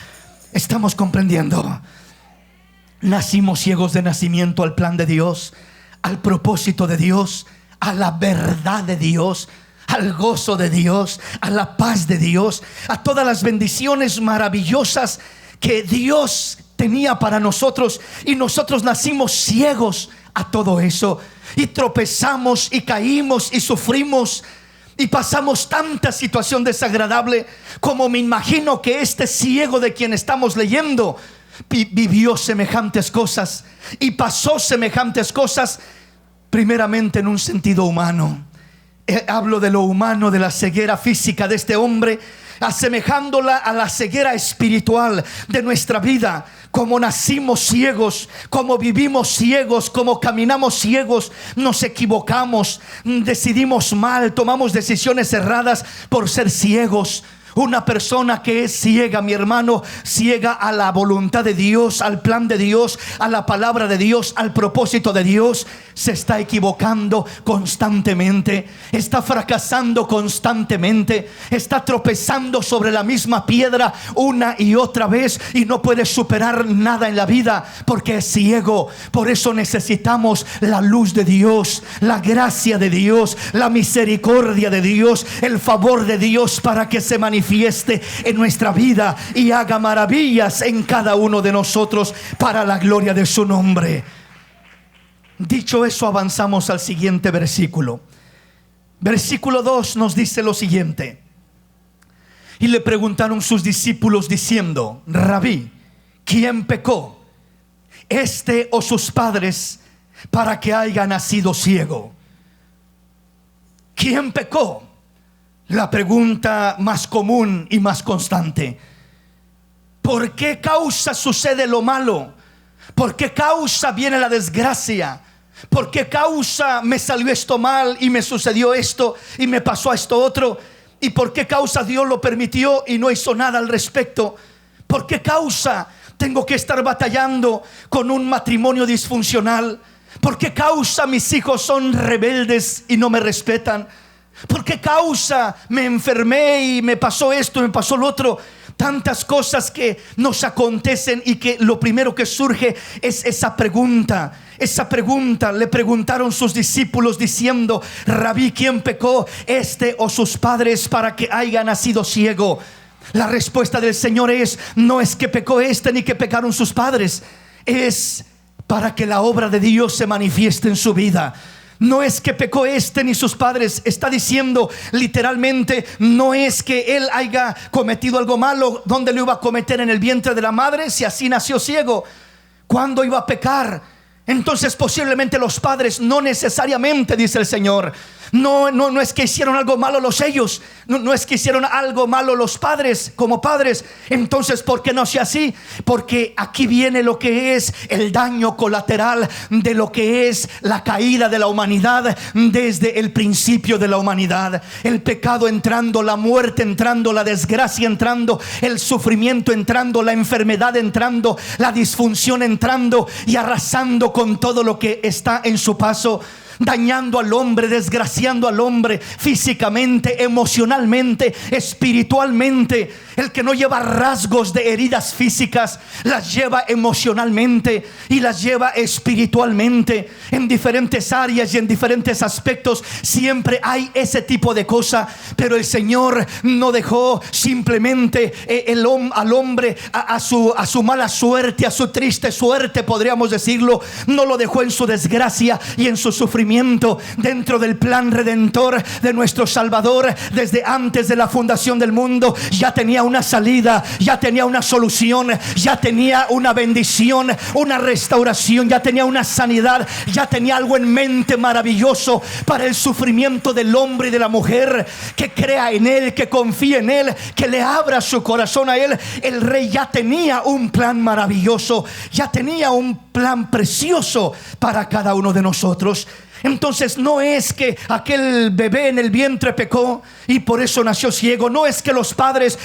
Estamos comprendiendo. Nacimos ciegos de nacimiento al plan de Dios, al propósito de Dios, a la verdad de Dios, al gozo de Dios, a la paz de Dios, a todas las bendiciones maravillosas que Dios tenía para nosotros, y nosotros nacimos ciegos a todo eso, y tropezamos y caímos y sufrimos y pasamos tanta situación desagradable, como me imagino que este ciego de quien estamos leyendo vivió semejantes cosas y pasó semejantes cosas, primeramente en un sentido humano. Hablo de lo humano, de la ceguera física de este hombre, asemejándola a la ceguera espiritual de nuestra vida. Como nacimos ciegos, como vivimos ciegos, como caminamos ciegos, nos equivocamos, decidimos mal, tomamos decisiones erradas por ser ciegos. Una persona que es ciega, mi hermano, ciega a la voluntad de Dios, al plan de Dios, a la palabra de Dios, al propósito de Dios, se está equivocando constantemente, está fracasando constantemente, está tropezando sobre la misma piedra una y otra vez, y no puede superar nada en la vida porque es ciego. Por eso necesitamos la luz de Dios, la gracia de Dios, la misericordia de Dios, el favor de Dios, para que se manifieste en nuestra vida y haga maravillas en cada uno de nosotros para la gloria de su nombre. Dicho eso, avanzamos al siguiente versículo. Versículo 2 nos dice lo siguiente: y le preguntaron sus discípulos diciendo: Rabí, ¿quién pecó, este o sus padres, para que haya nacido ciego? ¿Quién pecó? La pregunta más común y más constante. ¿Por qué causa sucede lo malo? ¿Por qué causa viene la desgracia? ¿Por qué causa me salió esto mal y me sucedió esto y me pasó esto otro? ¿Y por qué causa Dios lo permitió y no hizo nada al respecto? ¿Por qué causa tengo que estar batallando con un matrimonio disfuncional? ¿Por qué causa mis hijos son rebeldes y no me respetan? ¿Por qué causa me enfermé y me pasó esto y me pasó lo otro? Tantas cosas que nos acontecen, y que lo primero que surge es esa pregunta. Esa pregunta le preguntaron sus discípulos diciendo: Rabí, ¿quién pecó, este o sus padres, para que haya nacido ciego? La respuesta del Señor es: no es que pecó este ni que pecaron sus padres, es para que la obra de Dios se manifieste en su vida. No es que pecó este ni sus padres. Está diciendo literalmente, no es que él haya cometido algo malo. ¿Dónde lo iba a cometer? En el vientre de la madre, si así nació ciego. ¿Cuándo iba a pecar? Entonces posiblemente los padres, no necesariamente, dice el Señor. No es que hicieron algo malo ellos. No es que hicieron algo malo los padres como padres. Entonces, ¿por qué no sea así? Porque aquí viene lo que es el daño colateral de lo que es la caída de la humanidad desde el principio de la humanidad. El pecado entrando, la muerte entrando, la desgracia entrando, el sufrimiento entrando, la enfermedad entrando, la disfunción entrando y arrasando con todo lo que está en su paso, dañando al hombre, desgraciando al hombre físicamente, emocionalmente, espiritualmente. El que no lleva rasgos de heridas físicas, las lleva emocionalmente y las lleva espiritualmente. En diferentes áreas y en diferentes aspectos siempre hay ese tipo de cosa. Pero el Señor no dejó simplemente al hombre a su mala suerte, a su triste suerte, podríamos decirlo. No lo dejó en su desgracia y en su sufrimiento. Dentro del plan redentor de nuestro Salvador, desde antes de la fundación del mundo, ya tenía una salida, ya tenía una solución, ya tenía una bendición, una restauración, ya tenía una sanidad, ya tenía algo en mente maravilloso para el sufrimiento del hombre y de la mujer que crea en Él, que confíe en Él, que le abra su corazón a Él. El Rey ya tenía un plan maravilloso, ya tenía un plan precioso para cada uno de nosotros. Entonces no es que aquel bebé en el vientre pecó y por eso nació ciego. No es que los padres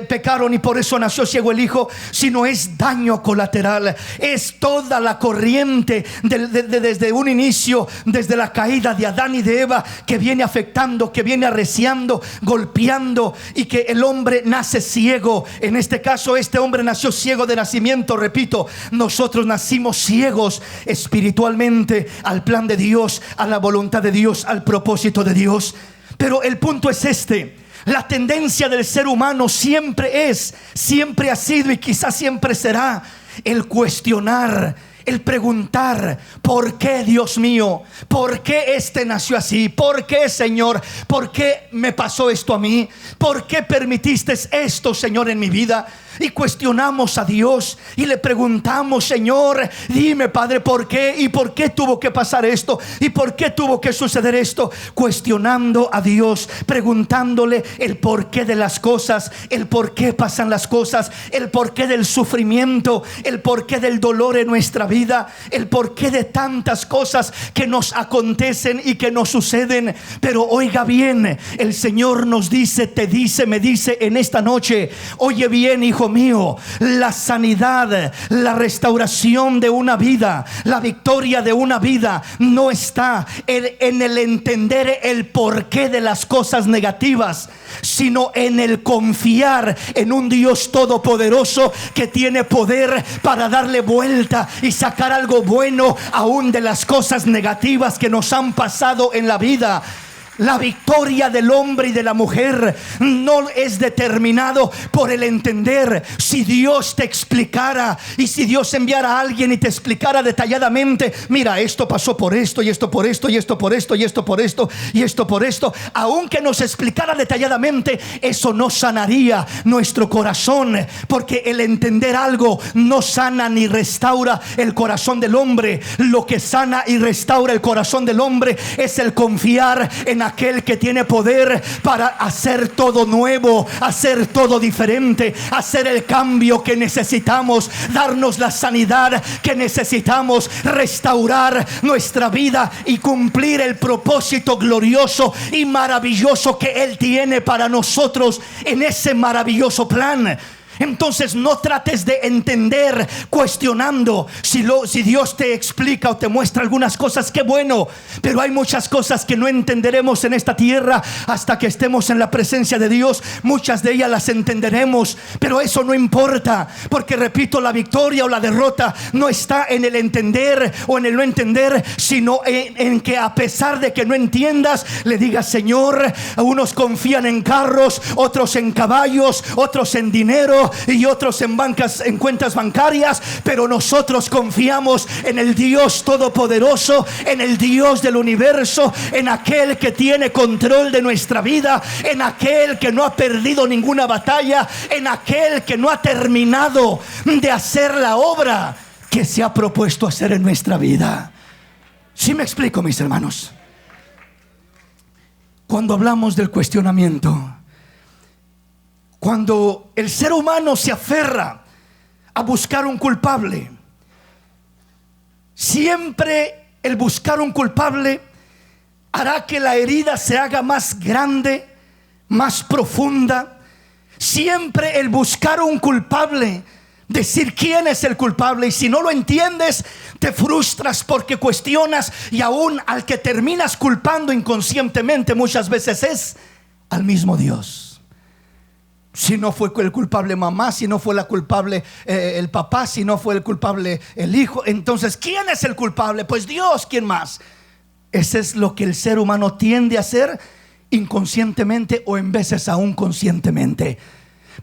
pecaron y por eso nació ciego el hijo, sino es daño colateral. Es toda la corriente desde un inicio, desde la caída de Adán y de Eva, que viene afectando, que viene arreciando, golpeando, y que el hombre nace ciego. En este caso, este hombre nació ciego de nacimiento. Repito, nosotros nacimos ciegos espiritualmente al plan de Dios, a la voluntad de Dios, al propósito de Dios. Pero el punto es este: la tendencia del ser humano siempre ha sido y quizás siempre será el cuestionar, el preguntar: ¿por qué, Dios mío? ¿Por qué este nació así? ¿Por qué, Señor? ¿Por qué me pasó esto a mí? ¿Por qué permitiste esto, Señor, en mi vida? Y cuestionamos a Dios y le preguntamos: Señor, dime, Padre, ¿por qué? ¿Y por qué tuvo que pasar esto? ¿Y por qué tuvo que suceder esto? Cuestionando a Dios, preguntándole el porqué de las cosas, el por qué pasan las cosas, el porqué del sufrimiento, el porqué del dolor en nuestra vida, el porqué de tantas cosas que nos acontecen y que nos suceden. Pero oiga bien, el Señor nos dice, te dice, me dice en esta noche: oye bien, hijo mío, la sanidad, la restauración de una vida, la victoria de una vida no está en el entender el porqué de las cosas negativas, sino en el confiar en un Dios todopoderoso que tiene poder para darle vuelta y sacar algo bueno aún de las cosas negativas que nos han pasado en la vida. La victoria del hombre y de la mujer no es determinado por el entender. Si Dios te explicara y si Dios enviara a alguien y te explicara detalladamente: mira, esto pasó por esto y esto por esto y esto por esto y esto por esto y esto por esto, aunque nos explicara detalladamente, eso no sanaría nuestro corazón, porque el entender algo no sana ni restaura el corazón del hombre. Lo que sana y restaura el corazón del hombre es el confiar en aquel que tiene poder para hacer todo nuevo, hacer todo diferente, hacer el cambio que necesitamos, darnos la sanidad que necesitamos, restaurar nuestra vida y cumplir el propósito glorioso y maravilloso que Él tiene para nosotros en ese maravilloso plan. Entonces no trates de entender cuestionando. Si Dios te explica o te muestra algunas cosas, qué bueno, pero hay muchas cosas que no entenderemos en esta tierra hasta que estemos en la presencia de Dios. Muchas de ellas las entenderemos, pero eso no importa, porque repito, la victoria o la derrota no está en el entender o en el no entender, sino en que a pesar de que no entiendas, le digas: Señor, unos confían en carros, otros en caballos, otros en dinero y otros en cuentas bancarias, pero nosotros confiamos en el Dios todopoderoso, en el Dios del universo, en aquel que tiene control de nuestra vida, en aquel que no ha perdido ninguna batalla, en aquel que no ha terminado de hacer la obra que se ha propuesto hacer en nuestra vida. ¿Sí me explico, mis hermanos? Cuando hablamos del cuestionamiento, cuando el ser humano se aferra a buscar un culpable, siempre el buscar un culpable hará que la herida se haga más grande, más profunda. Siempre el buscar un culpable, decir quién es el culpable, y si no lo entiendes, te frustras porque cuestionas, y aún al que terminas culpando inconscientemente muchas veces es al mismo Dios. Si no fue el culpable mamá, si no fue la culpable el papá, si no fue el culpable el hijo, entonces ¿quién es el culpable? Pues Dios. ¿Quién más? Ese es lo que el ser humano tiende a hacer inconscientemente o en veces aún conscientemente.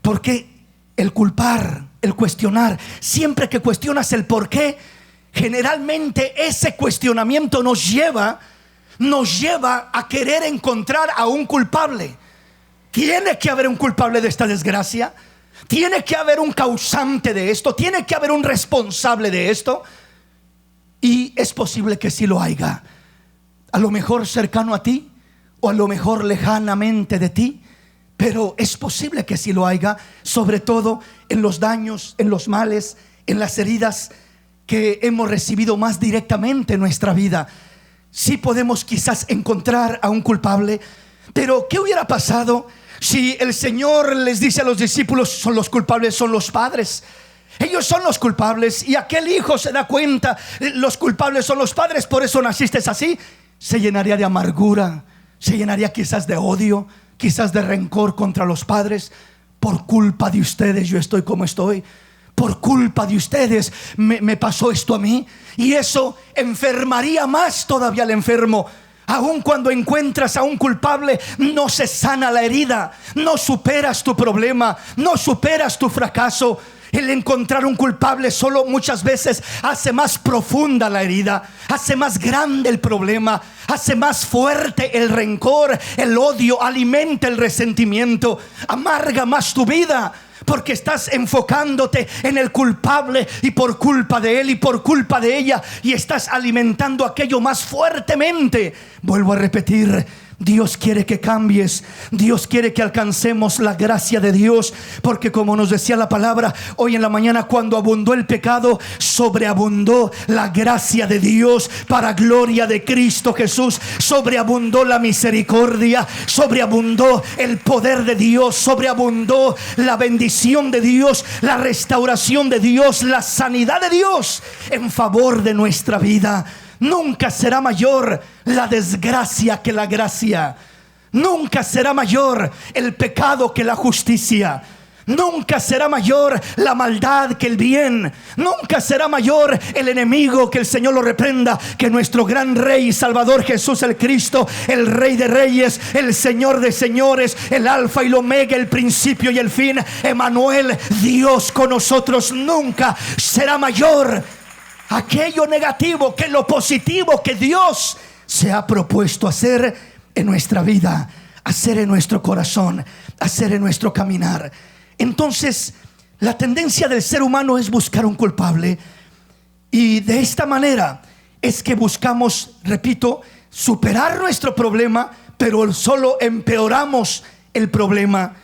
Porque el culpar, el cuestionar, siempre que cuestionas el por qué, generalmente ese cuestionamiento nos lleva a querer encontrar a un culpable. Tiene que haber un culpable de esta desgracia, tiene que haber un causante de esto, tiene que haber un responsable de esto. Y es posible que sí lo haya, a lo mejor cercano a ti o a lo mejor lejanamente de ti, pero es posible que sí lo haya, sobre todo en los daños, en los males, en las heridas que hemos recibido más directamente en nuestra vida. Sí podemos quizás encontrar a un culpable. Pero ¿qué hubiera pasado si el Señor les dice a los discípulos: son los culpables, son los padres? Ellos son los culpables, y aquel hijo se da cuenta: los culpables son los padres, por eso naciste así. Se llenaría de amargura, se llenaría quizás de odio, quizás de rencor contra los padres. Por culpa de ustedes yo estoy como estoy, por culpa de ustedes me pasó esto a mí. Y eso enfermaría más todavía al enfermo. Aun cuando encuentras a un culpable, no se sana la herida, no superas tu problema, no superas tu fracaso. El encontrar un culpable solo muchas veces hace más profunda la herida, hace más grande el problema, hace más fuerte el rencor, el odio, alimenta el resentimiento, amarga más tu vida. Porque estás enfocándote en el culpable y por culpa de él y por culpa de ella, y estás alimentando aquello más fuertemente. Vuelvo a repetir, Dios quiere que cambies. Dios quiere que alcancemos la gracia de Dios. Porque como nos decía la palabra hoy en la mañana, cuando abundó el pecado, sobreabundó la gracia de Dios para gloria de Cristo Jesús. Sobreabundó la misericordia, sobreabundó el poder de Dios, sobreabundó la bendición de Dios, la restauración de Dios, la sanidad de Dios en favor de nuestra vida. Nunca será mayor la desgracia que la gracia. Nunca será mayor el pecado que la justicia. Nunca será mayor la maldad que el bien. Nunca será mayor el enemigo, que el Señor lo reprenda, que nuestro gran Rey y Salvador Jesús el Cristo, el Rey de Reyes, el Señor de Señores, el Alfa y el Omega, el principio y el fin, Emmanuel, Dios con nosotros. Nunca será mayor aquello negativo que lo positivo que Dios se ha propuesto hacer en nuestra vida, hacer en nuestro corazón, hacer en nuestro caminar. Entonces, la tendencia del ser humano es buscar un culpable, y de esta manera es que buscamos, repito, superar nuestro problema, pero solo empeoramos el problema.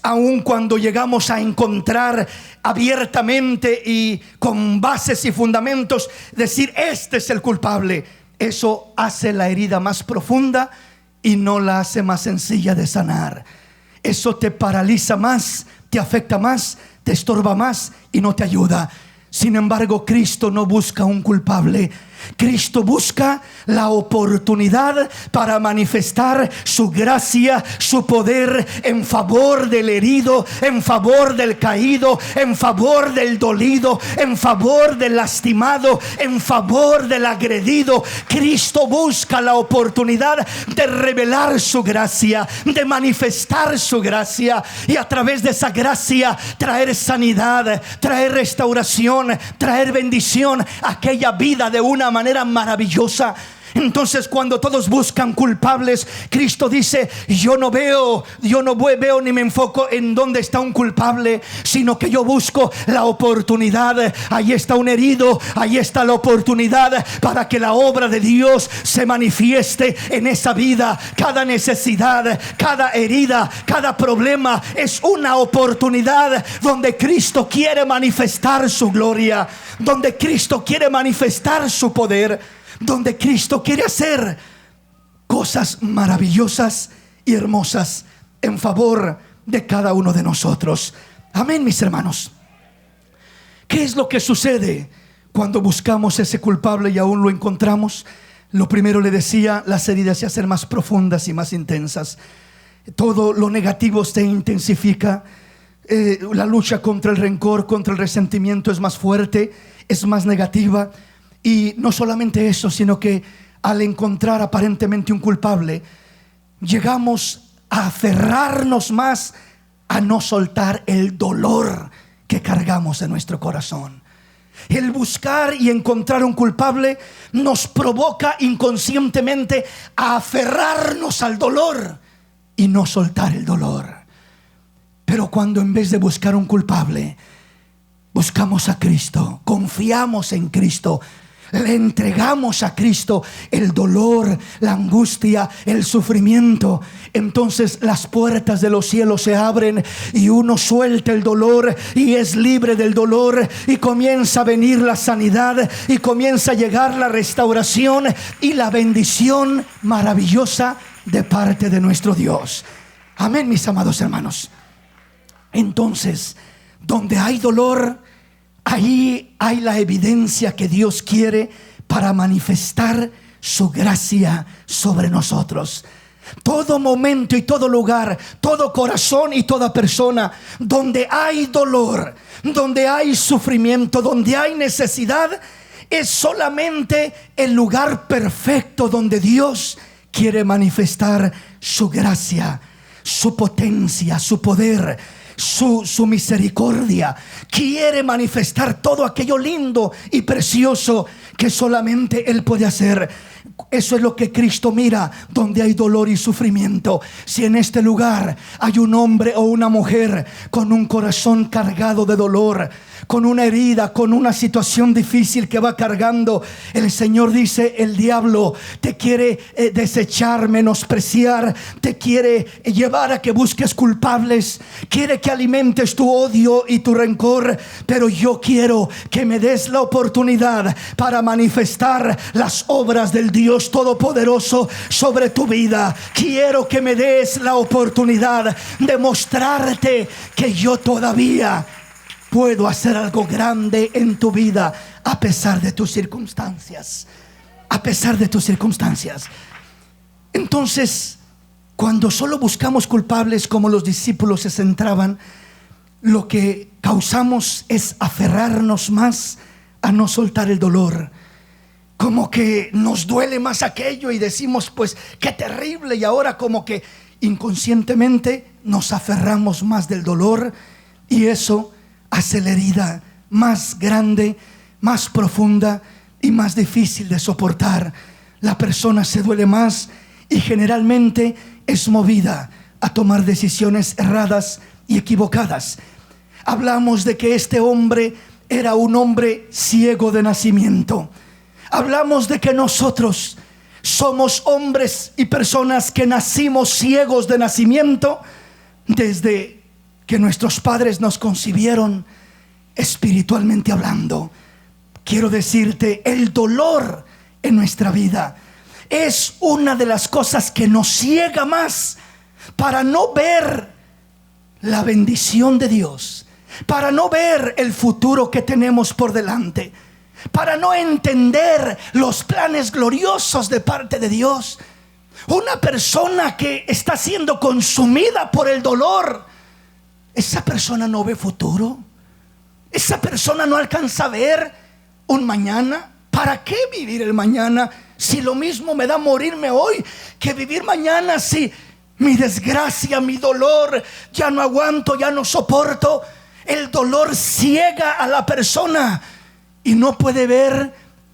Aun cuando llegamos a encontrar abiertamente y con bases y fundamentos, decir este es el culpable, eso hace la herida más profunda y no la hace más sencilla de sanar. Eso te paraliza más, te afecta más, te estorba más y no te ayuda. Sin embargo, Cristo no busca un culpable. Cristo busca la oportunidad para manifestar su gracia, su poder en favor del herido, en favor del caído, en favor del dolido, en favor del lastimado, en favor del agredido. Cristo busca la oportunidad de revelar su gracia, de manifestar su gracia, y a través de esa gracia traer sanidad, traer restauración, traer bendición a aquella vida de una manera maravillosa. Entonces, cuando todos buscan culpables, Cristo dice: yo no veo ni me enfoco en dónde está un culpable, sino que yo busco la oportunidad. Ahí está un herido, ahí está la oportunidad para que la obra de Dios se manifieste en esa vida. Cada necesidad, cada herida, cada problema es una oportunidad donde Cristo quiere manifestar su gloria, donde Cristo quiere manifestar su poder, donde Cristo quiere hacer cosas maravillosas y hermosas en favor de cada uno de nosotros. Amén, mis hermanos. ¿Qué es lo que sucede cuando buscamos ese culpable y aún lo encontramos? Lo primero, le decía, las heridas se hacen más profundas y más intensas. Todo lo negativo se intensifica. La lucha contra el rencor, contra el resentimiento es más fuerte, es más negativa. Y no solamente eso, sino que al encontrar aparentemente un culpable, llegamos a aferrarnos más, a no soltar el dolor que cargamos en nuestro corazón. El buscar y encontrar un culpable nos provoca inconscientemente a aferrarnos al dolor y no soltar el dolor. Pero cuando en vez de buscar un culpable, buscamos a Cristo, confiamos en Cristo, le entregamos a Cristo el dolor, la angustia, el sufrimiento, entonces las puertas de los cielos se abren y uno suelta el dolor y es libre del dolor, y comienza a venir la sanidad y comienza a llegar la restauración y la bendición maravillosa de parte de nuestro Dios. Amén, mis amados hermanos. Entonces, donde hay dolor, ahí hay la evidencia que Dios quiere para manifestar su gracia sobre nosotros. Todo momento y todo lugar, todo corazón y toda persona donde hay dolor, donde hay sufrimiento, donde hay necesidad, es solamente el lugar perfecto donde Dios quiere manifestar su gracia, su potencia, su poder, su misericordia. Quiere manifestar todo aquello lindo y precioso que solamente Él puede hacer. Eso es lo que Cristo mira donde hay dolor y sufrimiento. Si en este lugar hay un hombre o una mujer con un corazón cargado de dolor, con una herida, con una situación difícil que va cargando, el Señor dice: el diablo te quiere desechar, menospreciar, te quiere llevar a que busques culpables, quiere que alimentes tu odio y tu rencor, pero yo quiero que me des la oportunidad para manifestar las obras del Dios Todopoderoso sobre tu vida. Quiero que me des la oportunidad de mostrarte que yo todavía puedo hacer algo grande en tu vida, a pesar de tus circunstancias. A pesar de tus circunstancias. Entonces, cuando solo buscamos culpables, como los discípulos se centraban, lo que causamos es aferrarnos más a no soltar el dolor. Como que nos duele más aquello y decimos: pues qué terrible. Y ahora como que inconscientemente nos aferramos más del dolor, y eso hace la herida más grande, más profunda y más difícil de soportar. La persona se duele más y generalmente es movida a tomar decisiones erradas y equivocadas. Hablamos de que este hombre era un hombre ciego de nacimiento. Hablamos de que nosotros somos hombres y personas que nacimos ciegos de nacimiento desde que nuestros padres nos concibieron, espiritualmente hablando. Quiero decirte, el dolor en nuestra vida es una de las cosas que nos ciega más para no ver la bendición de Dios, para no ver el futuro que tenemos por delante, para no entender los planes gloriosos de parte de Dios. Una persona que está siendo consumida por el dolor, esa persona no ve futuro. Esa persona no alcanza a ver un mañana. ¿Para qué vivir el mañana si lo mismo me da morirme hoy que vivir mañana? Si mi desgracia, mi dolor, ya no aguanto, ya no soporto. El dolor ciega a la persona y no puede ver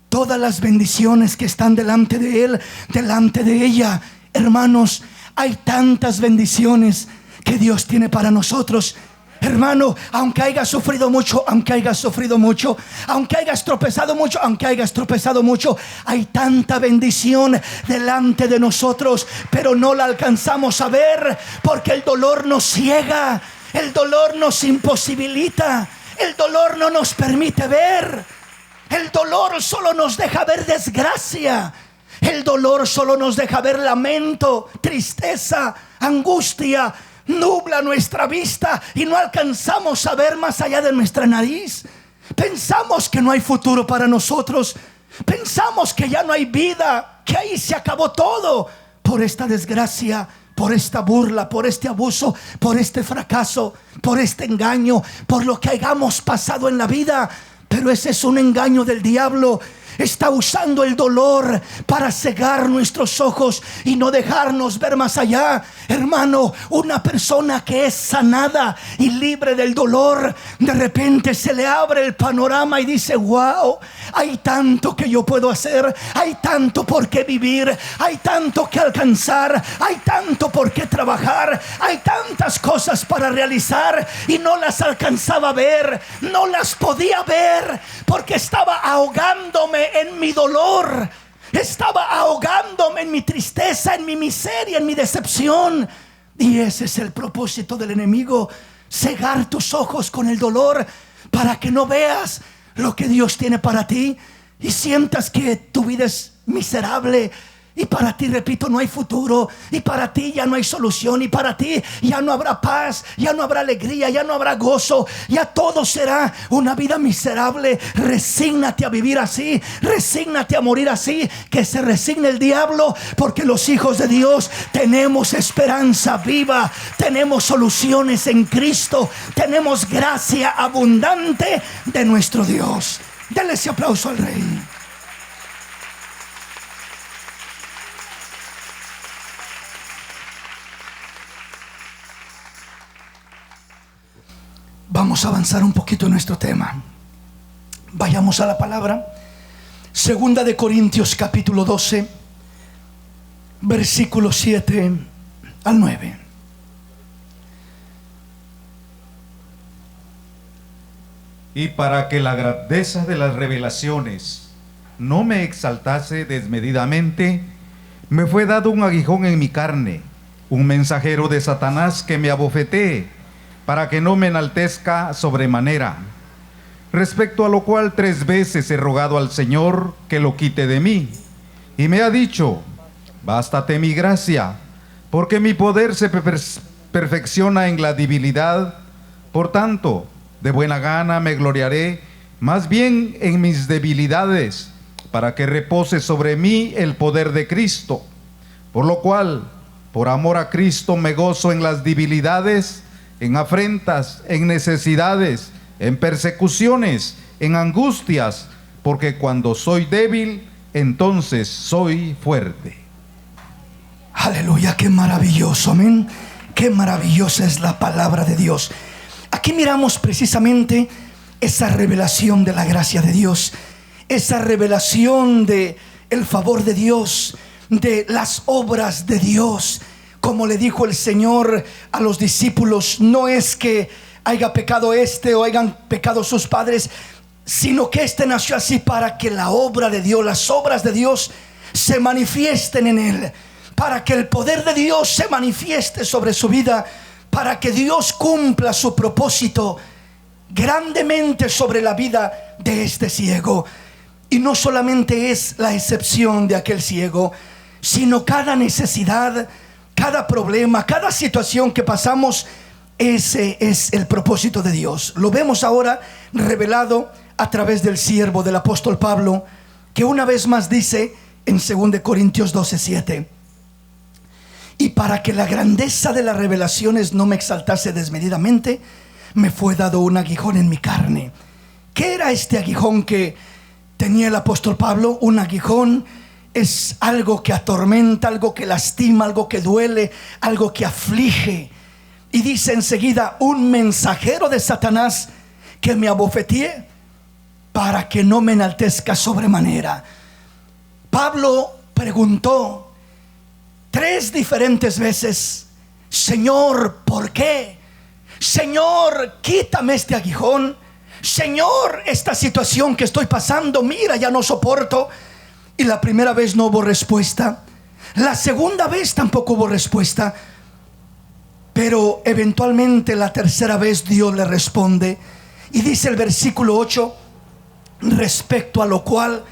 todas las bendiciones que están delante de él, delante de ella. Hermanos, hay tantas bendiciones que Dios tiene para nosotros. Hermano, aunque hayas sufrido mucho, aunque hayas sufrido mucho, aunque hayas tropezado mucho, aunque hayas tropezado mucho, hay tanta bendición delante de nosotros, pero no la alcanzamos a ver porque el dolor nos ciega, el dolor nos imposibilita, el dolor no nos permite ver, el dolor solo nos deja ver desgracia, el dolor solo nos deja ver lamento, tristeza, angustia. Nubla nuestra vista y no alcanzamos a ver más allá de nuestra nariz. Pensamos que no hay futuro para nosotros. Pensamos que ya no hay vida, que ahí se acabó todo por esta desgracia, por esta burla, por este abuso, por este fracaso, por este engaño, por lo que hayamos pasado en la vida. Pero ese es un engaño del diablo. Está usando el dolor para cegar nuestros ojos y no dejarnos ver más allá. Hermano, una persona que es sanada y libre del dolor, de repente se le abre el panorama y dice: wow, hay tanto que yo puedo hacer, hay tanto por qué vivir, hay tanto que alcanzar, hay tanto por qué trabajar, hay tantas cosas para realizar, y no las alcanzaba a ver, no las podía ver porque estaba ahogándome en mi dolor, estaba ahogándome en mi tristeza, en mi miseria, en mi decepción. Y ese es el propósito del enemigo: cegar tus ojos con el dolor para que no veas lo que Dios tiene para ti y sientas que tu vida es miserable. Y para ti, repito, no hay futuro. Y para ti ya no hay solución. Y para ti ya no habrá paz, ya no habrá alegría, ya no habrá gozo. Ya todo será una vida miserable. Resígnate a vivir así. Resígnate a morir así. Que se resigne el diablo, porque los hijos de Dios tenemos esperanza viva. Tenemos soluciones en Cristo. Tenemos gracia abundante de nuestro Dios. Denle ese aplauso al Rey. Vamos a avanzar un poquito en nuestro tema. Vayamos a la palabra. Segunda de Corintios capítulo 12, versículos 7 al 9. Y para que la grandeza de las revelaciones no me exaltase desmedidamente, me fue dado un aguijón en mi carne, un mensajero de Satanás que me abofetee, para que no me enaltezca sobremanera. Respecto a lo cual 3 veces he rogado al Señor que lo quite de mí. Y me ha dicho: bástate mi gracia, porque mi poder se perfecciona en la debilidad. Por tanto, de buena gana me gloriaré más bien en mis debilidades, para que repose sobre mí el poder de Cristo. Por lo cual, por amor a Cristo, me gozo en las debilidades, en afrentas, en necesidades, en persecuciones, en angustias, porque cuando soy débil, entonces soy fuerte. Aleluya, qué maravilloso, amén. Qué maravillosa es la palabra de Dios. Aquí miramos precisamente esa revelación de la gracia de Dios, esa revelación de el favor de Dios, de las obras de Dios. Como le dijo el Señor a los discípulos, no es que haya pecado este o hayan pecado sus padres, sino que este nació así para que la obra de Dios, las obras de Dios se manifiesten en él, para que el poder de Dios se manifieste sobre su vida, para que Dios cumpla su propósito grandemente sobre la vida de este ciego. Y no solamente es la excepción de aquel ciego, sino cada necesidad, cada problema, cada situación que pasamos, ese es el propósito de Dios. Lo vemos ahora revelado a través del siervo del apóstol Pablo, que una vez más dice en 2 Corintios 12:7: y para que la grandeza de las revelaciones no me exaltase desmedidamente, me fue dado un aguijón en mi carne. ¿Qué era este aguijón que tenía el apóstol Pablo? Un aguijón es algo que atormenta, algo que lastima, algo que duele, algo que aflige. Y dice enseguida: un mensajero de Satanás que me abofeteé, para que no me enaltezca sobremanera. Pablo preguntó 3 diferentes veces: Señor, ¿por qué? Señor, quítame este aguijón. Señor, esta situación que estoy pasando, mira, ya no soporto. Y la primera vez no hubo respuesta, la segunda vez tampoco hubo respuesta, pero eventualmente la tercera vez Dios le responde. Y dice el versículo 8: respecto a lo cual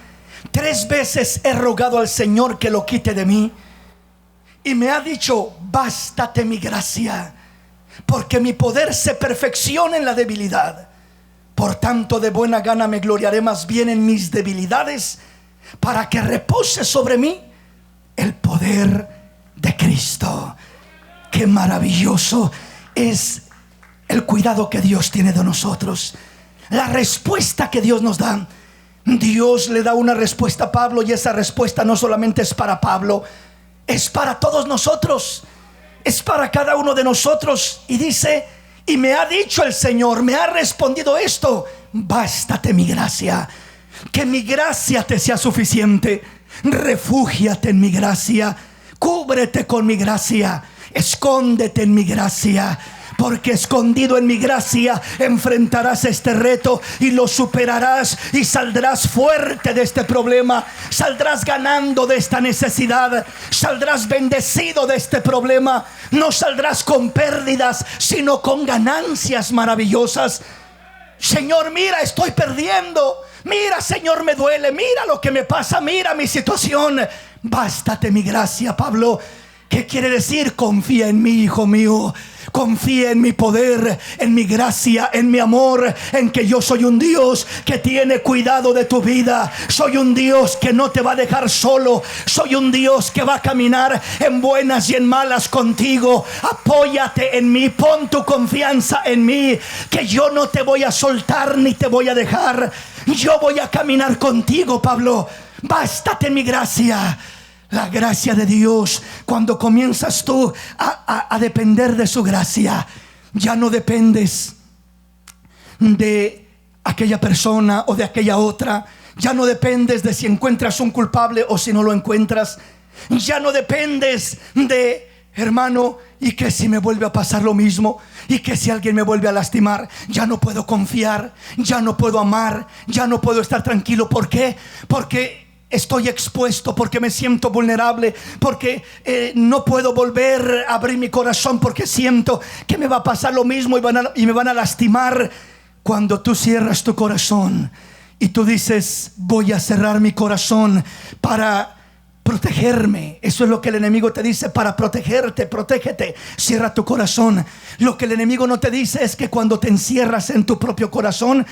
3 veces he rogado al Señor que lo quite de mí, y me ha dicho: bástate mi gracia, porque mi poder se perfecciona en la debilidad. Por tanto, de buena gana me gloriaré más bien en mis debilidades, para que repose sobre mí el poder de Cristo. Qué maravilloso es el cuidado que Dios tiene de nosotros, la respuesta que Dios nos da. Dios le da una respuesta a Pablo, y esa respuesta no solamente es para Pablo, es para todos nosotros, es para cada uno de nosotros. Y dice: y me ha dicho el Señor, me ha respondido esto: bástate mi gracia, que mi gracia te sea suficiente. Refúgiate en mi gracia, cúbrete con mi gracia, escóndete en mi gracia, porque escondido en mi gracia enfrentarás este reto y lo superarás, y saldrás fuerte de este problema, saldrás ganando de esta necesidad, saldrás bendecido de este problema. No saldrás con pérdidas, sino con ganancias maravillosas. Señor, mira, estoy perdiendo. Mira, Señor, me duele. Mira lo que me pasa. Mira mi situación. Bástate mi gracia, Pablo. ¿Qué quiere decir? Confía en mí, hijo mío. Confía en mi poder, en mi gracia, en mi amor, en que yo soy un Dios que tiene cuidado de tu vida. Soy un Dios que no te va a dejar solo. Soy un Dios que va a caminar en buenas y en malas contigo. Apóyate en mí, pon tu confianza en mí, que yo no te voy a soltar ni te voy a dejar. Yo voy a caminar contigo, Pablo. Bástate en mi gracia. La gracia de Dios, cuando comienzas tú a depender de su gracia, ya no dependes de aquella persona o de aquella otra. Ya no dependes de si encuentras un culpable o si no lo encuentras. Ya no dependes de, hermano, y que si me vuelve a pasar lo mismo, y que si alguien me vuelve a lastimar, ya no puedo confiar, ya no puedo amar, ya no puedo estar tranquilo. ¿Por qué? Porque estoy expuesto, porque me siento vulnerable, porque no puedo volver a abrir mi corazón, porque siento que me va a pasar lo mismo y me van a lastimar. Cuando tú cierras tu corazón y tú dices, voy a cerrar mi corazón para protegerme. Eso es lo que el enemigo te dice, para protegerte. Protégete, cierra tu corazón. Lo que el enemigo no te dice es que cuando te encierras en tu propio corazón,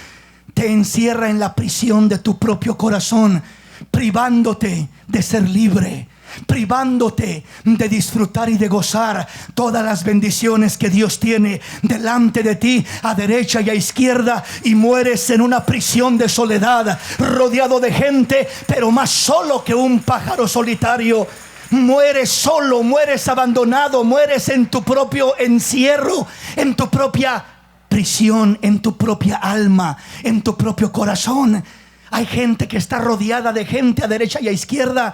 te encierra en la prisión de tu propio corazón, privándote de ser libre, privándote de disfrutar y de gozar todas las bendiciones que Dios tiene delante de ti, a derecha y a izquierda, y mueres en una prisión de soledad, rodeado de gente, pero más solo que un pájaro solitario. Mueres solo, mueres abandonado, mueres en tu propio encierro, en tu propia prisión, en tu propia alma, en tu propio corazón. Hay gente que está rodeada de gente a derecha y a izquierda,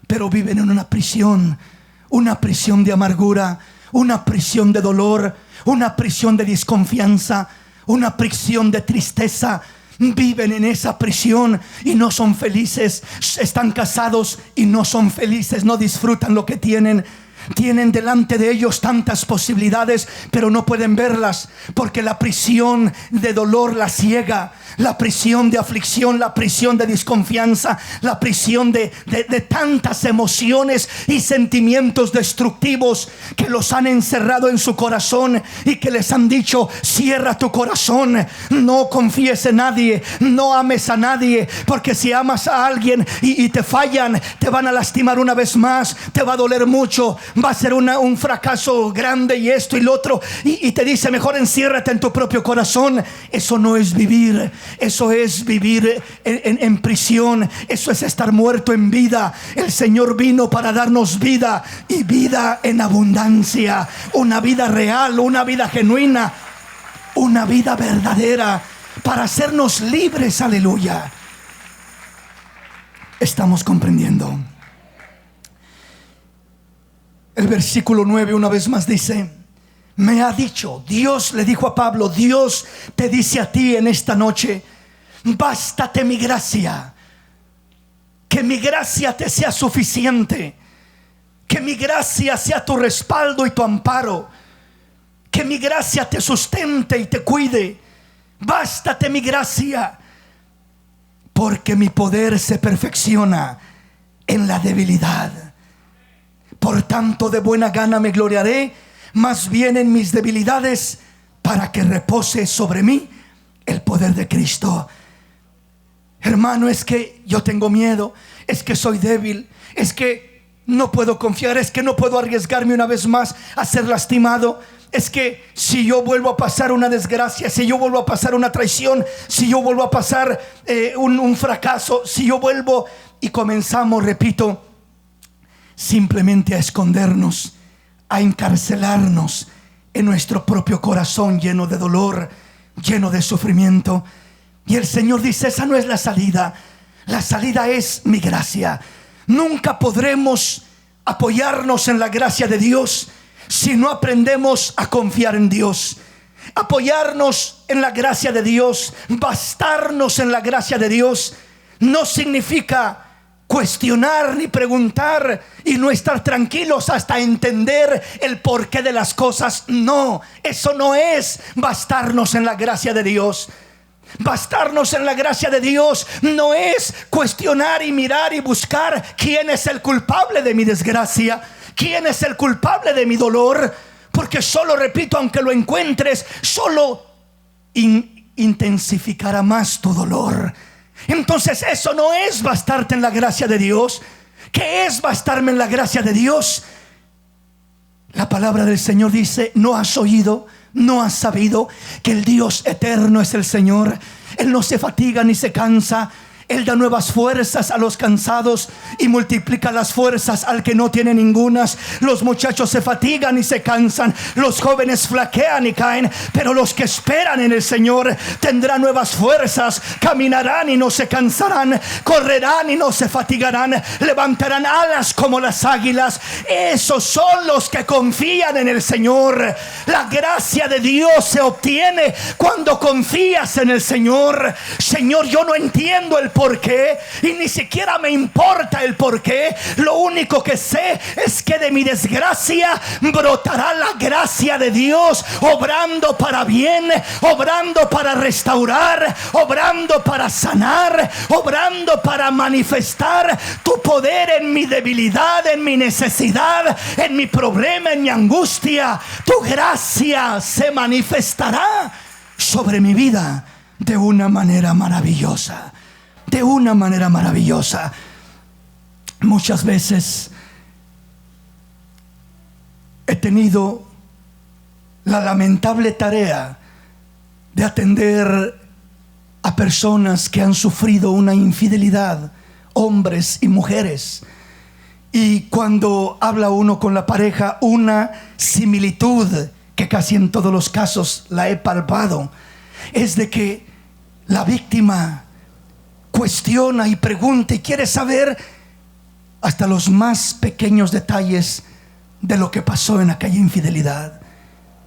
pero viven en una prisión de amargura, una prisión de dolor, una prisión de desconfianza, una prisión de tristeza. Viven en esa prisión y no son felices. Están casados y no son felices, no disfrutan lo que tienen. Tienen delante de ellos tantas posibilidades, pero no pueden verlas, porque la prisión de dolor la ciega. La prisión de aflicción, la prisión de desconfianza, la prisión de tantas emociones y sentimientos destructivos que los han encerrado en su corazón y que les han dicho, cierra tu corazón, no confíes en nadie, no ames a nadie, porque si amas a alguien y te fallan, te van a lastimar una vez más, te va a doler mucho, va a ser un fracaso grande y esto y lo otro, y te dice, mejor enciérrate en tu propio corazón. Eso no es vivir. Eso es vivir en prisión. Eso es estar muerto en vida. El Señor vino para darnos vida, y vida en abundancia. Una vida real, una vida genuina, una vida verdadera, para hacernos libres. Aleluya. Estamos comprendiendo. El versículo 9 una vez más dice, me ha dicho, Dios le dijo a Pablo, Dios te dice a ti en esta noche, bástate mi gracia, que mi gracia te sea suficiente, que mi gracia sea tu respaldo y tu amparo, que mi gracia te sustente y te cuide. Bástate mi gracia, porque mi poder se perfecciona en la debilidad. Por tanto, de buena gana me gloriaré más bien en mis debilidades, para que repose sobre mí el poder de Cristo. Hermano, es que yo tengo miedo, es que soy débil, es que no puedo confiar, es que no puedo arriesgarme una vez más a ser lastimado. Es que si yo vuelvo a pasar una desgracia, si yo vuelvo a pasar una traición, si yo vuelvo a pasar un fracaso, si yo vuelvo, y comenzamos, repito, simplemente a escondernos, a encarcelarnos en nuestro propio corazón lleno de dolor, lleno de sufrimiento. Y el Señor dice, esa no es la salida. La salida es mi gracia. Nunca podremos apoyarnos en la gracia de Dios si no aprendemos a confiar en Dios. Apoyarnos en la gracia de Dios, bastarnos en la gracia de Dios, no significa cuestionar ni preguntar y no estar tranquilos hasta entender el porqué de las cosas. No, eso no es bastarnos en la gracia de Dios. Bastarnos en la gracia de Dios no es cuestionar y mirar y buscar quién es el culpable de mi desgracia, quién es el culpable de mi dolor, porque solo, repito, aunque lo encuentres, solo intensificará más tu dolor. Entonces eso no es bastarte en la gracia de Dios. ¿Qué es bastarme en la gracia de Dios? La palabra del Señor dice, ¿no has oído, no has sabido que el Dios eterno es el Señor? Él no se fatiga ni se cansa, Él da nuevas fuerzas a los cansados y multiplica las fuerzas al que no tiene ningunas. Los muchachos se fatigan y se cansan, los jóvenes flaquean y caen, pero los que esperan en el Señor tendrán nuevas fuerzas. Caminarán y no se cansarán, correrán y no se fatigarán, levantarán alas como las águilas. Esos son los que confían en el Señor. La gracia de Dios se obtiene cuando confías en el Señor. Señor, yo no entiendo el por qué y ni siquiera me importa el por qué. Lo único que sé es que de mi desgracia brotará la gracia de Dios, obrando para bien, obrando para restaurar, obrando para sanar, obrando para manifestar tu poder en mi debilidad, en mi necesidad, en mi problema, en mi angustia. Tu gracia se manifestará sobre mi vida de una manera maravillosa, de una manera maravillosa. Muchas veces he tenido la lamentable tarea de atender a personas que han sufrido una infidelidad, hombres y mujeres. Y cuando habla uno con la pareja, una similitud que casi en todos los casos la he palpado, es de que la víctima cuestiona y pregunta y quiere saber hasta los más pequeños detalles de lo que pasó en aquella infidelidad.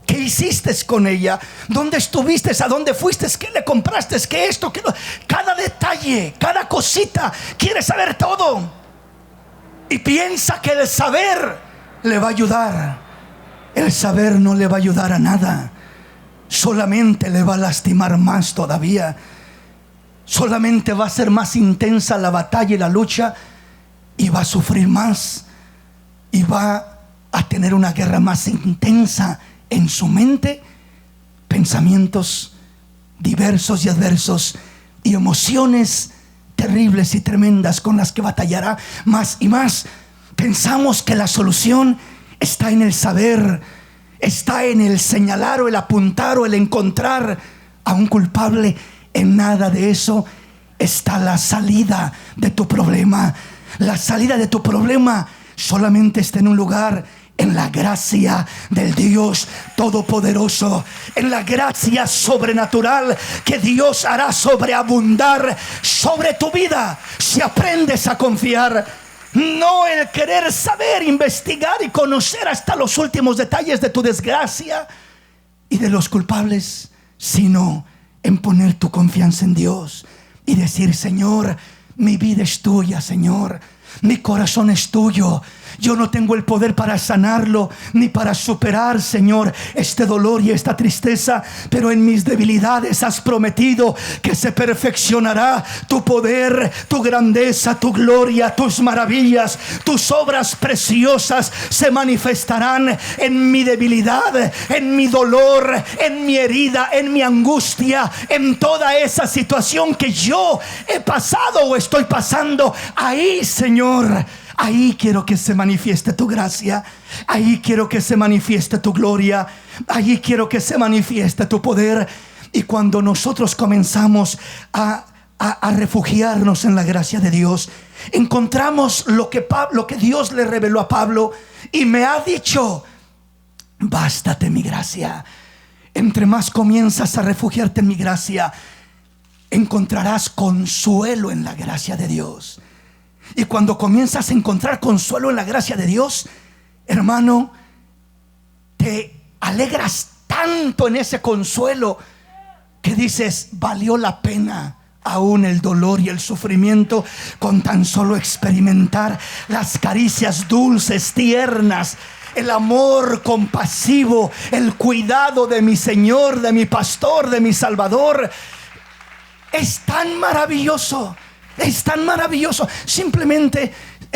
¿Qué hiciste con ella? ¿Dónde estuviste? ¿A dónde fuiste? ¿Qué le compraste? ¿Qué esto? ¿Qué lo? Cada detalle, cada cosita, quiere saber todo. Y piensa que el saber le va a ayudar. El saber no le va a ayudar a nada. Solamente le va a lastimar más todavía. Solamente va a ser más intensa la batalla y la lucha, y va a sufrir más, y va a tener una guerra más intensa en su mente, pensamientos diversos y adversos y emociones terribles y tremendas con las que batallará más y más. Pensamos que la solución está en el saber, está en el señalar o el apuntar o el encontrar a un culpable. En nada de eso está la salida de tu problema. La salida de tu problema solamente está en un lugar: en la gracia del Dios Todopoderoso, en la gracia sobrenatural que Dios hará sobreabundar sobre tu vida si aprendes a confiar. No el querer saber, investigar y conocer hasta los últimos detalles de tu desgracia y de los culpables, sino en poner tu confianza en Dios y decir: Señor, mi vida es tuya, Señor. Mi corazón es tuyo. Yo no tengo el poder para sanarlo ni para superar, Señor, este dolor y esta tristeza, pero en mis debilidades has prometido que se perfeccionará tu poder, tu grandeza, tu gloria, tus maravillas, tus obras preciosas se manifestarán en mi debilidad, en mi dolor, en mi herida, en mi angustia, en toda esa situación que yo he pasado o estoy pasando. Ahí, Señor, ahí quiero que se manifieste tu gracia. Ahí quiero que se manifieste tu gloria. Allí quiero que se manifieste tu poder. Y cuando nosotros comenzamos a refugiarnos en la gracia de Dios, encontramos lo que Dios le reveló a Pablo y me ha dicho: bástate mi gracia. Entre más comienzas a refugiarte en mi gracia, encontrarás consuelo en la gracia de Dios. Y cuando comienzas a encontrar consuelo en la gracia de Dios, hermano, te alegras tanto en ese consuelo que dices: valió la pena aún el dolor y el sufrimiento con tan solo experimentar las caricias dulces, tiernas, el amor compasivo, el cuidado de mi Señor, de mi pastor, de mi Salvador. Es tan maravilloso. Es tan maravilloso. Simplemente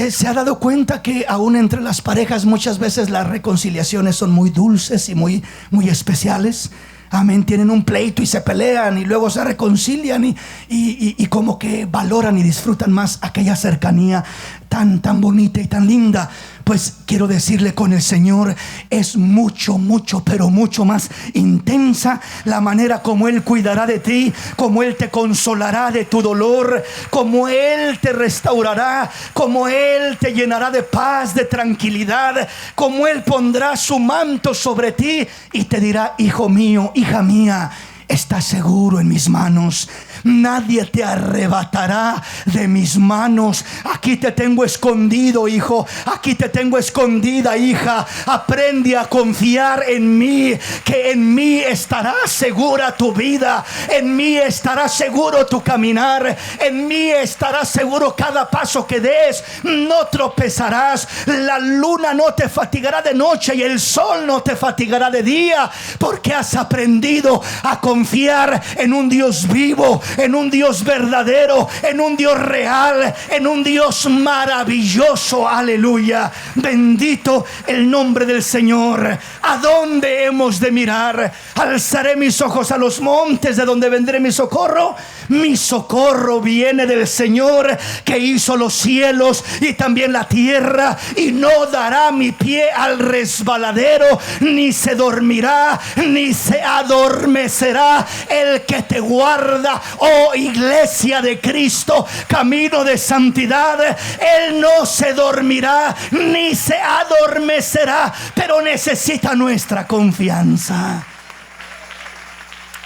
se ha dado cuenta que aún entre las parejas muchas veces las reconciliaciones son muy dulces y muy especiales. Amén. Tienen un pleito y se pelean y luego se reconcilian y como que valoran y disfrutan más aquella cercanía tan bonita y tan linda. Pues quiero decirle, con el Señor es mucho, pero mucho más intensa la manera como Él cuidará de ti, como Él te consolará de tu dolor, como Él te restaurará, como Él te llenará de paz, de tranquilidad, como Él pondrá su manto sobre ti y te dirá: hijo mío, hija mía, estás seguro en mis manos. Nadie te arrebatará de mis manos. Aquí te tengo escondido, hijo. Aquí te tengo escondida, hija. Aprende a confiar en mí, que en mí estará segura tu vida. En mí estará seguro tu caminar. En mí estará seguro cada paso que des. No tropezarás. La luna no te fatigará de noche y el sol no te fatigará de día, porque has aprendido a confiar en un Dios vivo, en un Dios verdadero, en un Dios real, en un Dios maravilloso. Aleluya, bendito el nombre del Señor. ¿A dónde hemos de mirar? Alzaré mis ojos a los montes, ¿de donde vendré mi socorro? Mi socorro viene del Señor, que hizo los cielos y también la tierra, y no dará mi pie al resbaladero, ni se dormirá, ni se adormecerá el que te guarda. Oh iglesia de Cristo, camino de santidad, Él no se dormirá ni se adormecerá, pero necesita nuestra confianza.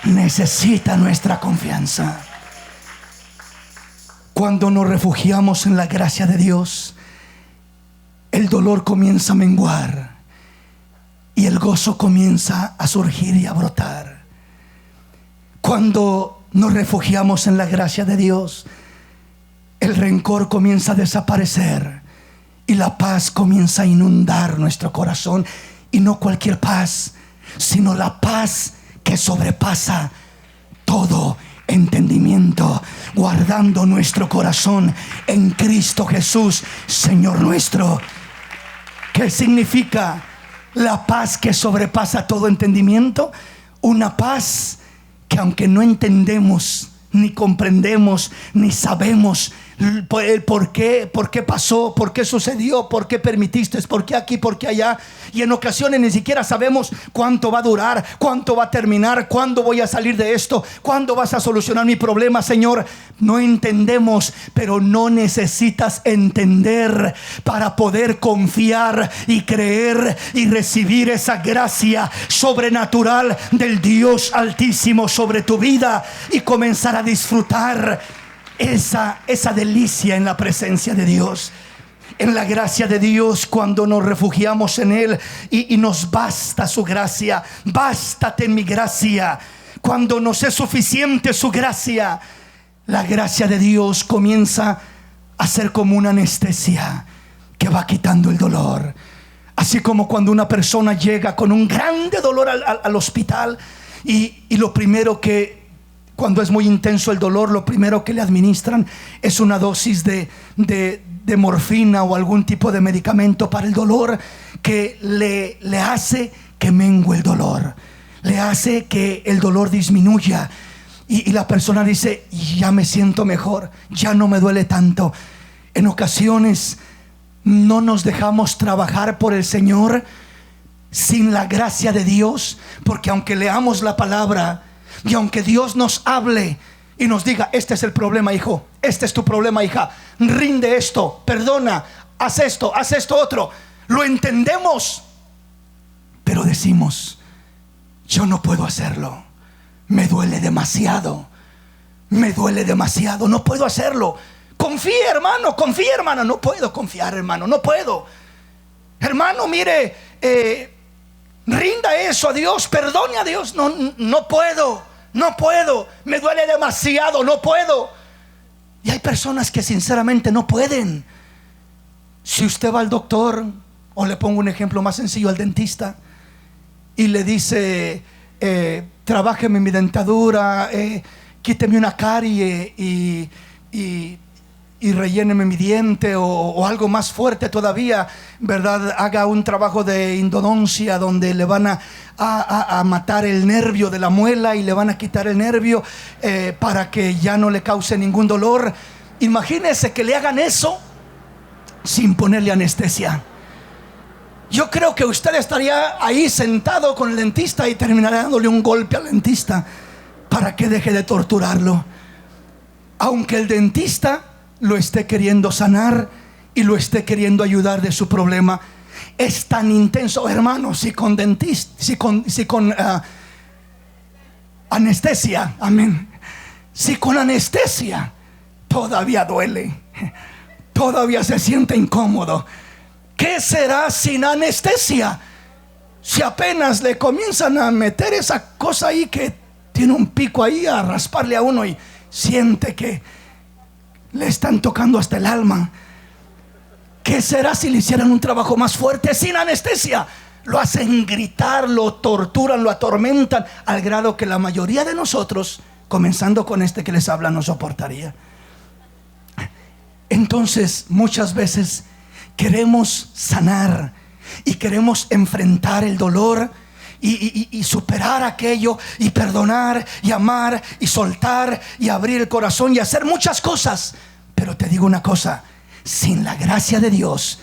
Necesita nuestra confianza. Cuando nos refugiamos en la gracia de Dios, el dolor comienza a menguar y el gozo comienza a surgir y a brotar. Cuando nos refugiamos en la gracia de Dios, el rencor comienza a desaparecer y la paz comienza a inundar nuestro corazón. Y no cualquier paz, sino la paz que sobrepasa todo entendimiento, guardando nuestro corazón en Cristo Jesús, Señor nuestro. ¿Qué significa la paz que sobrepasa todo entendimiento? Una paz que, aunque no entendemos, ni comprendemos, ni sabemos el por qué pasó, por qué sucedió, por qué permitiste, por qué aquí, por qué allá, y en ocasiones ni siquiera sabemos cuánto va a durar, cuánto va a terminar, cuándo voy a salir de esto, cuándo vas a solucionar mi problema, Señor. No entendemos, pero no necesitas entender para poder confiar y creer y recibir esa gracia sobrenatural del Dios Altísimo sobre tu vida y comenzar a disfrutar esa delicia en la presencia de Dios, en la gracia de Dios. Cuando nos refugiamos en Él y nos basta su gracia, bástate en mi gracia. Cuando nos es suficiente su gracia, la gracia de Dios comienza a ser como una anestesia que va quitando el dolor. Así como cuando una persona llega con un grande dolor al hospital y lo primero que, cuando es muy intenso el dolor, lo primero que le administran es una dosis de morfina o algún tipo de medicamento para el dolor, que le hace que mengue el dolor, le hace que el dolor disminuya. Y la persona dice: ya me siento mejor, ya no me duele tanto. En ocasiones no nos dejamos trabajar por el Señor sin la gracia de Dios, porque aunque leamos la palabra y aunque Dios nos hable y nos diga: este es el problema, hijo, este es tu problema, hija, rinde esto, perdona, haz esto otro, lo entendemos, pero decimos: yo no puedo hacerlo, me duele demasiado, no puedo hacerlo. Confía, hermano, confía, hermana. No puedo confiar, hermano, no puedo. Hermano, mire, rinda eso a Dios, perdone a Dios. No puedo, me duele demasiado, no puedo. Y hay personas que sinceramente no pueden. Si usted va al doctor, o le pongo un ejemplo más sencillo, al dentista, y le dice: trabájeme mi dentadura, quíteme una carie y relléneme mi diente, o algo más fuerte todavía, ¿verdad? Haga un trabajo de endodoncia donde le van a matar el nervio de la muela y le van a quitar el nervio para que ya no le cause ningún dolor. Imagínese que le hagan eso sin ponerle anestesia. Yo creo que usted estaría ahí sentado con el dentista y terminaría dándole un golpe al dentista para que deje de torturarlo. Aunque el dentista lo esté queriendo sanar y lo esté queriendo ayudar de su problema, es tan intenso, hermano. Si con anestesia, amén, si con anestesia todavía duele, todavía se siente incómodo, ¿qué será sin anestesia? Si apenas le comienzan a meter esa cosa ahí que tiene un pico ahí, a rasparle a uno y siente que le están tocando hasta el alma. ¿Qué será si le hicieran un trabajo más fuerte sin anestesia? Lo hacen gritar, lo torturan, lo atormentan, al grado que la mayoría de nosotros, comenzando con este que les habla, no soportaría. Entonces, muchas veces queremos sanar y queremos enfrentar el dolor y superar aquello, y perdonar y amar y soltar y abrir el corazón y hacer muchas cosas. Pero te digo una cosa: sin la gracia de Dios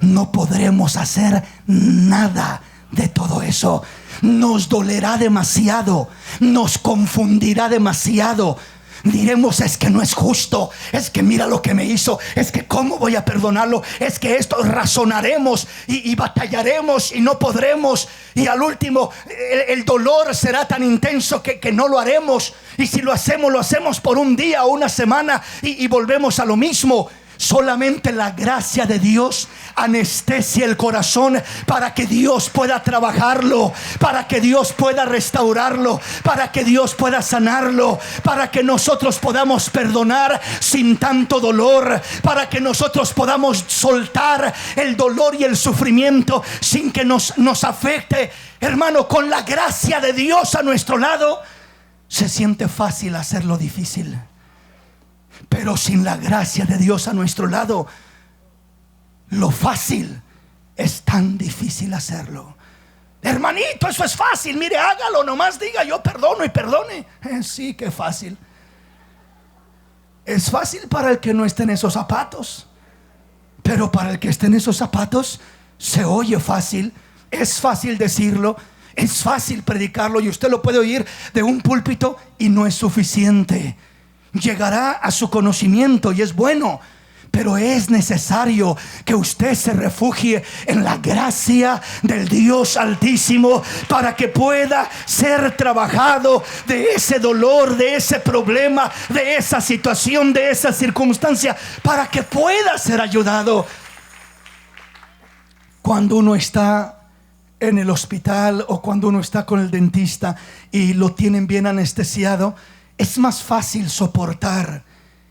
no podremos hacer nada de todo eso. Nos dolerá demasiado, nos confundirá demasiado. Diremos: es que no es justo, es que mira lo que me hizo, es que cómo voy a perdonarlo, es que esto. Razonaremos y batallaremos y no podremos, y al último el dolor será tan intenso que no lo haremos, y si lo hacemos por un día o una semana y volvemos a lo mismo. Solamente la gracia de Dios anestesia el corazón para que Dios pueda trabajarlo, para que Dios pueda restaurarlo, para que Dios pueda sanarlo, para que nosotros podamos perdonar sin tanto dolor, para que nosotros podamos soltar el dolor y el sufrimiento sin que nos afecte. Hermano, con la gracia de Dios a nuestro lado, se siente fácil hacer lo difícil. Pero sin la gracia de Dios a nuestro lado, lo fácil es tan difícil hacerlo. Hermanito, eso es fácil, mire, hágalo, nomás diga: yo perdono y perdone. Sí, qué fácil. Es fácil para el que no esté en esos zapatos, pero para el que esté en esos zapatos se oye fácil. Es fácil decirlo, es fácil predicarlo, y usted lo puede oír de un púlpito y no es suficiente. Llegará a su conocimiento y es bueno, pero es necesario que usted se refugie en la gracia del Dios Altísimo para que pueda ser trabajado de ese dolor, de ese problema, de esa situación, de esa circunstancia, para que pueda ser ayudado. Cuando uno está en el hospital o cuando uno está con el dentista y lo tienen bien anestesiado, es más fácil soportar.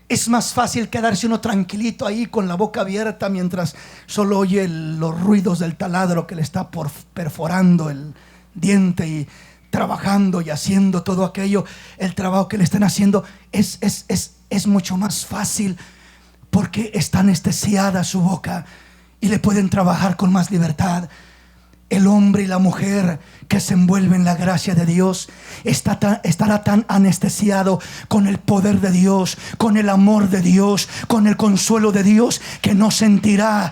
Es más fácil quedarse uno tranquilito ahí con la boca abierta mientras solo oye los ruidos del taladro que le está perforando el diente y trabajando y haciendo todo aquello. El trabajo que le están haciendo es mucho más fácil porque está anestesiada su boca y le pueden trabajar con más libertad. El hombre y la mujer que se envuelve en la gracia de Dios estará tan anestesiado con el poder de Dios, con el amor de Dios, con el consuelo de Dios, que no sentirá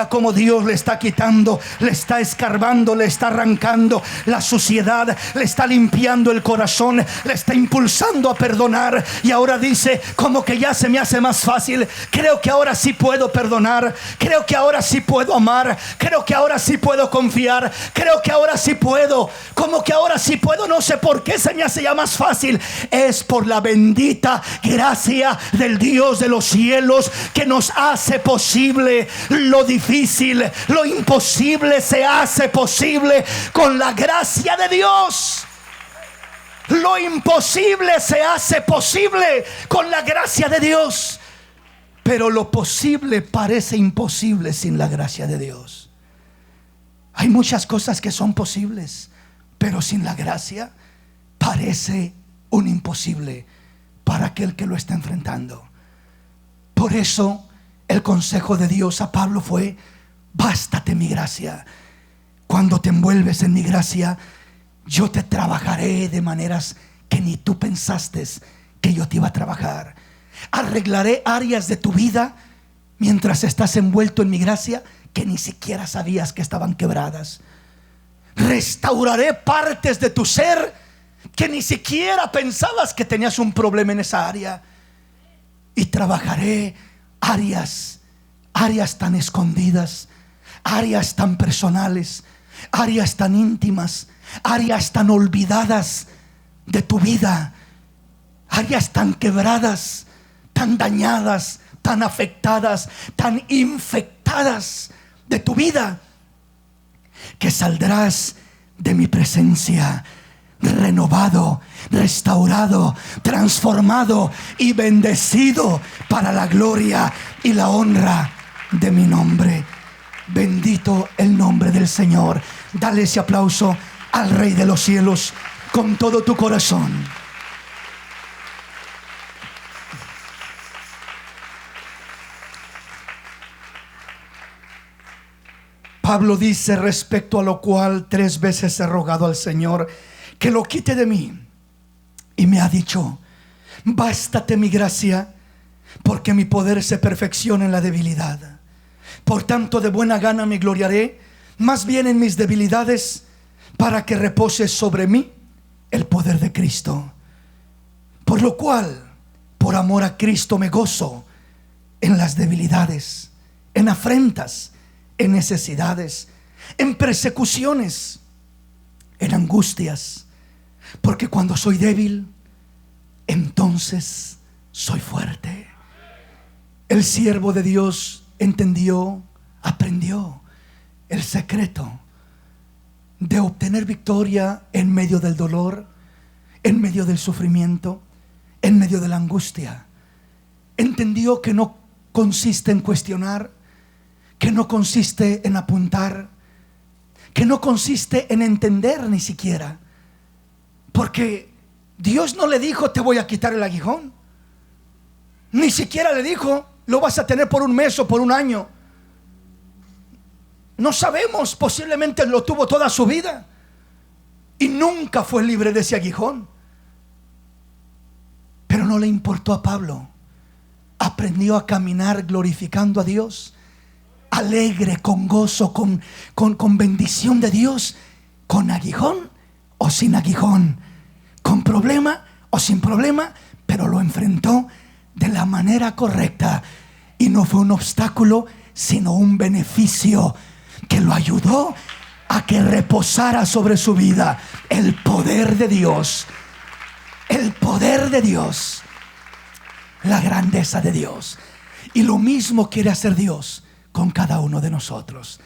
como Dios le está quitando, le está escarbando, le está arrancando la suciedad, le está limpiando el corazón, le está impulsando a perdonar. Y ahora dice: como que ya se me hace más fácil, creo que ahora sí puedo perdonar, creo que ahora sí puedo amar, creo que ahora sí puedo confiar, creo que ahora sí puedo, como que ahora sí puedo. No sé por qué se me hace ya más fácil. Es por la bendita gracia del Dios de los cielos que nos hace posible lo difícil. Lo imposible se hace posible con la gracia de Dios. Lo imposible se hace posible con la gracia de Dios. Pero lo posible parece imposible sin la gracia de Dios. Hay muchas cosas que son posibles, pero sin la gracia parece un imposible para aquel que lo está enfrentando. Por eso el consejo de Dios a Pablo fue: bástate mi gracia. Cuando te envuelves en mi gracia, yo te trabajaré de maneras que ni tú pensaste que yo te iba a trabajar. Arreglaré áreas de tu vida mientras estás envuelto en mi gracia, que ni siquiera sabías que estaban quebradas. Restauraré partes de tu ser que ni siquiera pensabas que tenías un problema en esa área. Y trabajaré áreas tan escondidas, áreas tan personales, áreas tan íntimas, áreas tan olvidadas de tu vida, áreas tan quebradas, tan dañadas, tan afectadas, tan infectadas de tu vida, que saldrás de mi presencia renovado, restaurado, transformado y bendecido para la gloria y la honra de mi nombre. Bendito el nombre del Señor. Dale ese aplauso al Rey de los cielos con todo tu corazón. Pablo dice: respecto a lo cual 3 veces he rogado al Señor que lo quite de mí, y me ha dicho: bástate mi gracia, porque mi poder se perfecciona en la debilidad. Por tanto, de buena gana me gloriaré más bien en mis debilidades, para que repose sobre mí el poder de Cristo. Por lo cual, por amor a Cristo, me gozo en las debilidades, en afrentas, en necesidades, en persecuciones, en angustias, porque cuando soy débil, entonces soy fuerte. El siervo de Dios entendió, aprendió el secreto de obtener victoria en medio del dolor, en medio del sufrimiento, en medio de la angustia. Entendió que no consiste en cuestionar, que no consiste en apuntar, que no consiste en entender ni siquiera, porque Dios no le dijo: te voy a quitar el aguijón. Ni siquiera le dijo: lo vas a tener por un mes o por un año. No sabemos, posiblemente lo tuvo toda su vida y nunca fue libre de ese aguijón. Pero no le importó a Pablo. Aprendió a caminar glorificando a Dios, alegre, con gozo, con bendición de Dios, con aguijón o sin aguijón, con problema o sin problema, pero lo enfrentó de la manera correcta, y no fue un obstáculo, sino un beneficio que lo ayudó a que reposara sobre su vida el poder de Dios, el poder de Dios, la grandeza de Dios. Y lo mismo quiere hacer Dios con cada uno de nosotros.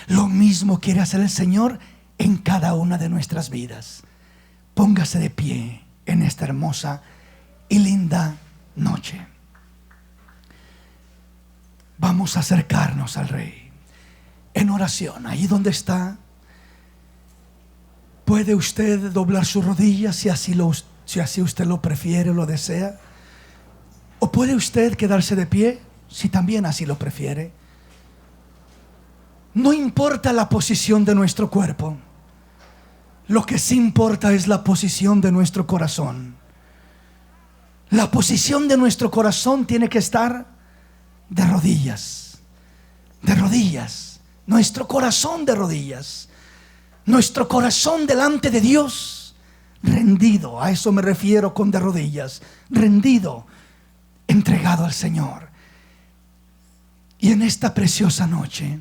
Lo mismo quiere hacer el Señor en cada una de nuestras vidas. Póngase de pie en esta hermosa y linda noche. Vamos a acercarnos al Rey en oración. Ahí donde está, puede usted doblar sus rodillas si así usted lo prefiere o lo desea, o puede usted quedarse de pie si también así lo prefiere. No importa la posición de nuestro cuerpo, lo que sí importa es la posición de nuestro corazón. La posición de nuestro corazón tiene que estar de rodillas, de rodillas. Nuestro corazón de rodillas, nuestro corazón delante de Dios, rendido. A eso me refiero con de rodillas, rendido, entregado al Señor. Y en esta preciosa noche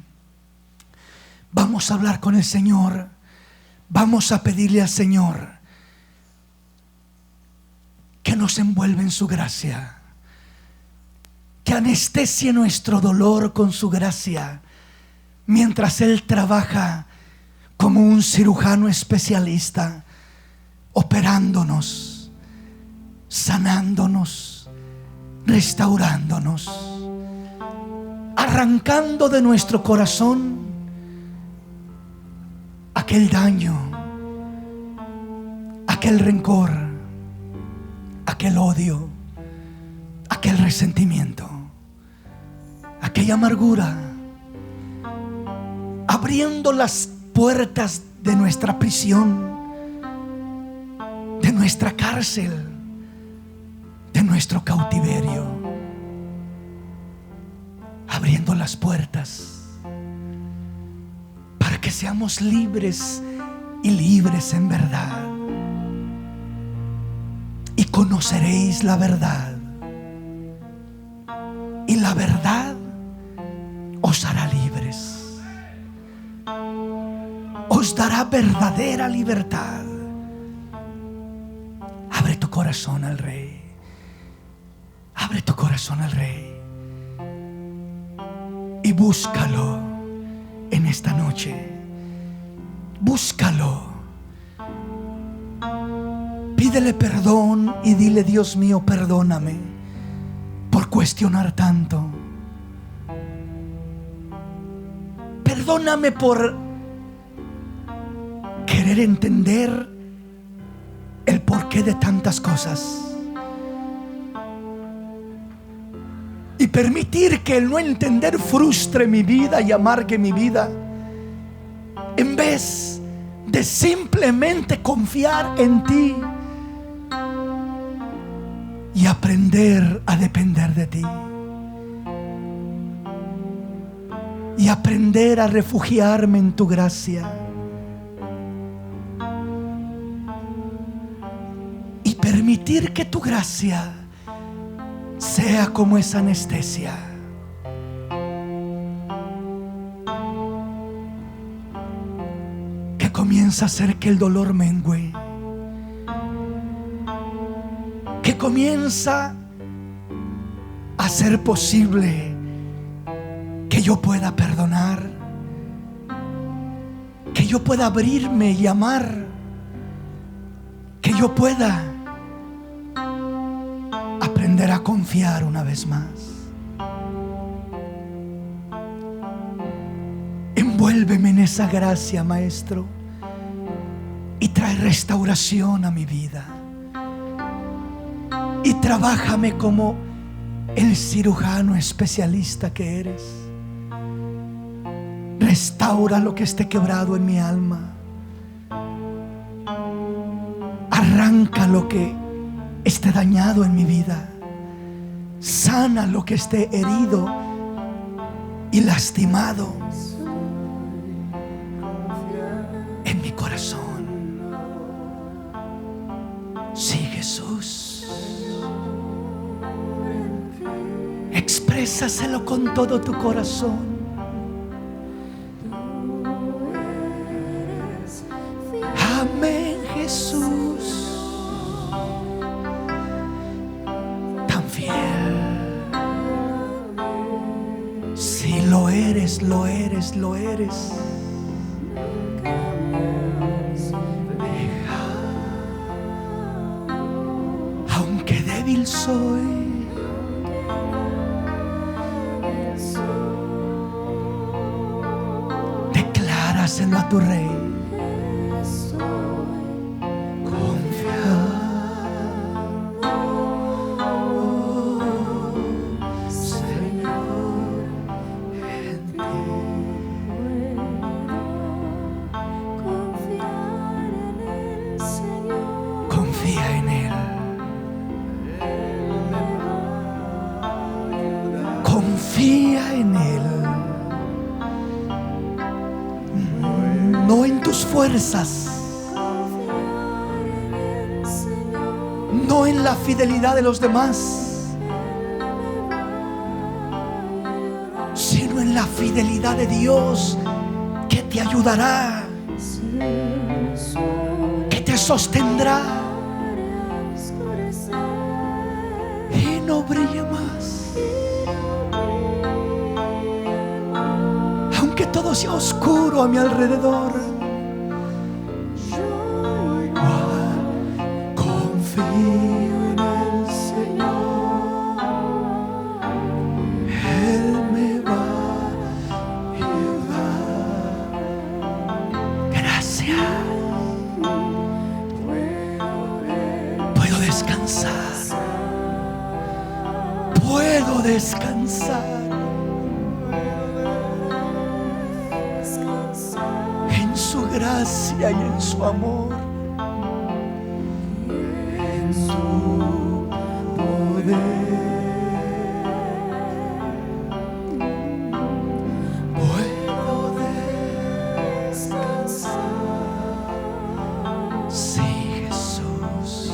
vamos a hablar con el Señor. Vamos a pedirle al Señor que nos envuelva en su gracia, que anestesie nuestro dolor con su gracia, mientras Él trabaja como un cirujano especialista, operándonos, sanándonos, restaurándonos, arrancando de nuestro corazón aquel daño, aquel rencor, aquel odio, aquel resentimiento, aquella amargura, abriendo las puertas de nuestra prisión, de nuestra cárcel, de nuestro cautiverio. abriendo las puertas para que seamos libres y libres en verdad. Y conoceréis la verdad, y la verdad os hará libres, os dará verdadera libertad. Abre tu corazón al Rey, abre tu corazón al Rey y búscalo en esta noche. Búscalo, pídele perdón y dile: Dios mío, perdóname por cuestionar tanto. Perdóname por querer entender el porqué de tantas cosas y permitir que el no entender frustre mi vida y amargue mi vida, en vez de simplemente confiar en ti y aprender a depender de ti y aprender a refugiarme en tu gracia y permitir que tu gracia sea como esa anestesia que comienza a hacer que el dolor mengüe, que comienza a hacer posible que yo pueda perdonar, que yo pueda abrirme y amar, que yo pueda aprender a confiar una vez más. Envuélveme en esa gracia, Maestro, y trae restauración a mi vida. Y trabájame como el cirujano especialista que eres. Restaura lo que esté quebrado en mi alma. Arranca lo que esté dañado en mi vida. Sana lo que esté herido y lastimado en mi corazón. Sí, Jesús. Exprésaselo con todo tu corazón. Amén, Jesús. Tan fiel. Si lo eres, lo eres, lo eres. Aunque débil soy, decláraselo a tu Rey. Confía en Él. Confía en Él. No en tus fuerzas, no en la fidelidad de los demás, sino en la fidelidad de Dios, que te ayudará, que te sostendrá y no brille más. Aunque todo sea oscuro a mi alrededor, yo igual confío en el Señor. Él me va a ayudar. Gracias. Puedo descansar. Puedo descansar en su gracia y en su amor, en su poder. Sí, Jesús.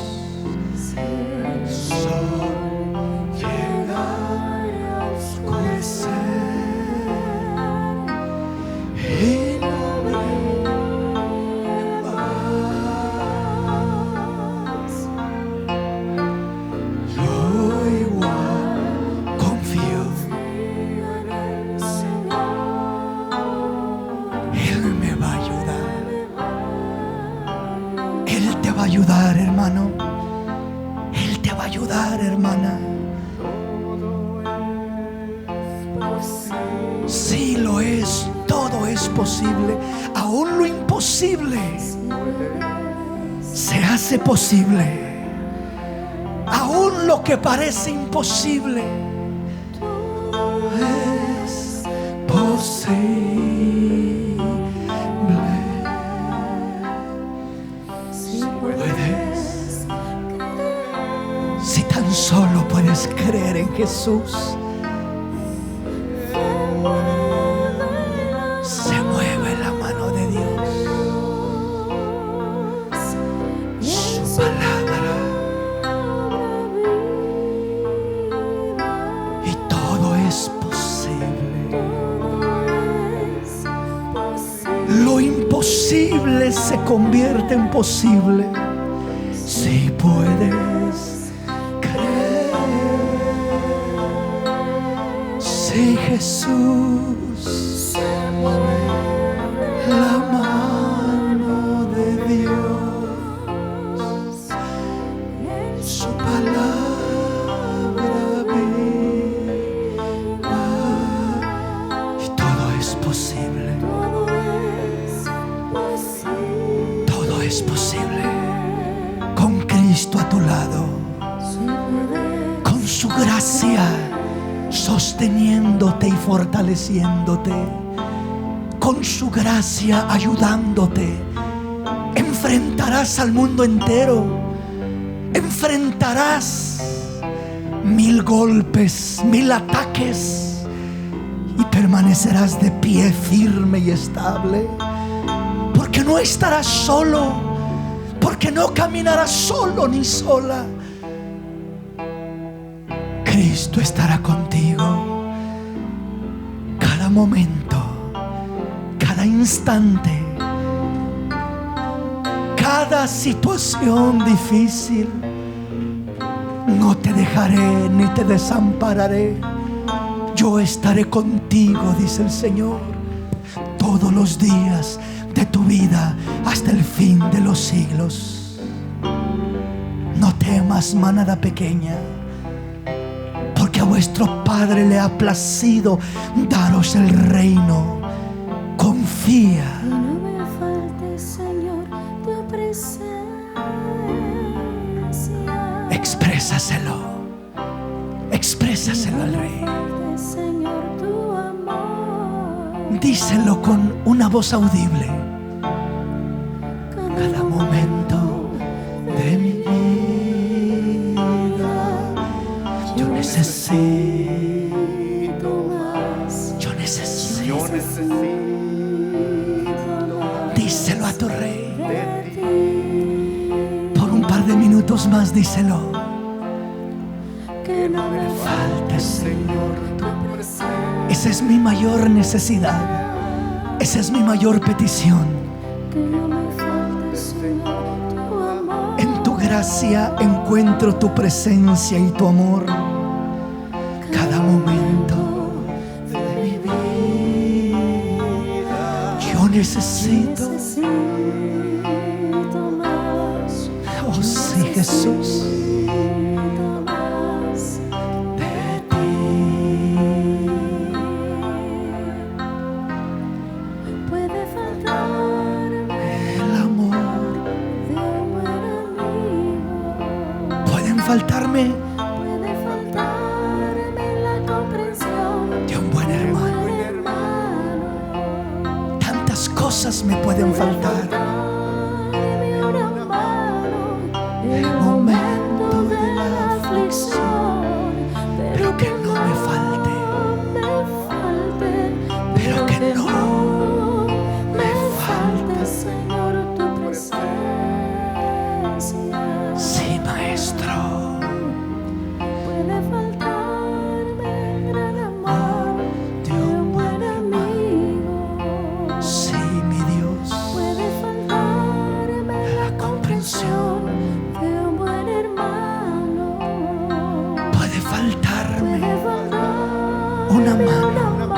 Sol llega a oscurecer y no brilla más. Yo igual confío. Él me va a ayudar. Él te va a ayudar, hermano. Él te va a ayudar, hermana. Sí lo es, todo es posible. Aún lo imposible se hace posible. Aún lo que parece imposible es posible. Puedes, si tan solo puedes creer en Jesús, se mueve la mano de Dios. Su palabra, y todo es posible. Lo imposible se convierte en posible si puedes creer. Sí, Jesús, la mano de Dios, su palabra viva, y todo es posible. Todo es posible con Cristo a tu lado, con su gracia sosteniéndote y fortaleciéndote, con su gracia ayudándote. Enfrentarás al mundo entero, enfrentarás 1000 golpes, 1000 ataques, y permanecerás de pie firme y estable, porque no estarás solo, porque no caminarás solo ni sola. Cristo estará contigo cada momento, cada instante, cada situación difícil. No te dejaré ni te desampararé. Yo estaré contigo, dice el Señor, todos los días de tu vida hasta el fin de los siglos. No temas, manada pequeña, porque a vuestro Padre le ha placido daros el reino. Confía. Que no me falte, Señor, tu presencia. Exprésaselo. Exprésaselo al Rey. Falte, Señor, tu amor. Díselo con una voz audible. Cada momento de mi vida yo necesito más. Yo necesito. Díselo a tu Rey. Por un par de minutos más díselo. Que no me Falte, Señor, tu presencia. Esa es mi mayor necesidad. Esa es mi mayor petición. Que no me falte, Señor, tu amor. En tu gracia encuentro tu presencia y tu amor. Cada momento de mi vida yo necesito. Necesito más. Oh sí, Jesús, Necesito más. de ti. Puede faltarme El amor. de un buen amigo. Pueden faltarme Puede faltarme la comprensión de un buen hermano. buen hermano. Tantas cosas me pueden faltar. Darme una mano en El el momento de la aflicción, Pero que no me falte. Pero que no me falte, Señor, tu presencia. Maestro. Puede faltarme gran amor de un buen amigo. Sí, mi Dios. Puede faltarme la comprensión de un buen hermano. Puede faltarme Puede faltarme una mano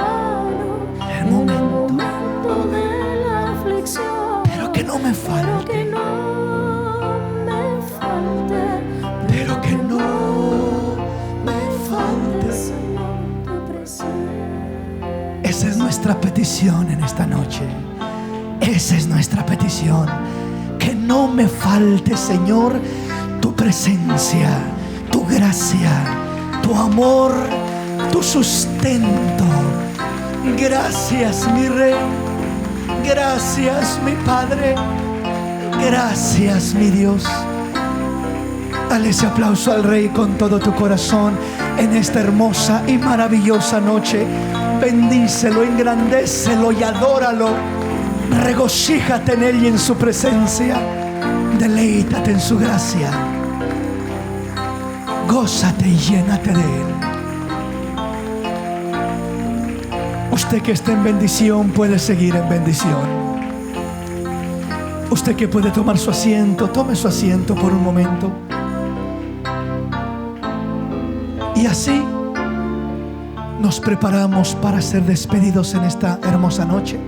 en en el el momento, momento de la aflicción. pero que no me Pero falte, que no me falte, pero que no me falte, falte. Señor, tu presencia. Esa es nuestra petición en esta noche. Esa es nuestra petición. Que no me falte, Señor, tu presencia, tu gracia, tu amor, tu sustento. Gracias, mi Rey. Gracias, mi Padre. Gracias, mi Dios. Dale ese aplauso al Rey con todo tu corazón en esta hermosa y maravillosa noche. Bendícelo, engrandécelo y adóralo. Regocíjate en Él y en su presencia. Deleítate en su gracia. Gózate y llénate de Él. Usted que está en bendición puede seguir en bendición. Usted que puede tomar su asiento, tome su asiento por un momento. Y así nos preparamos para ser despedidos en esta hermosa noche.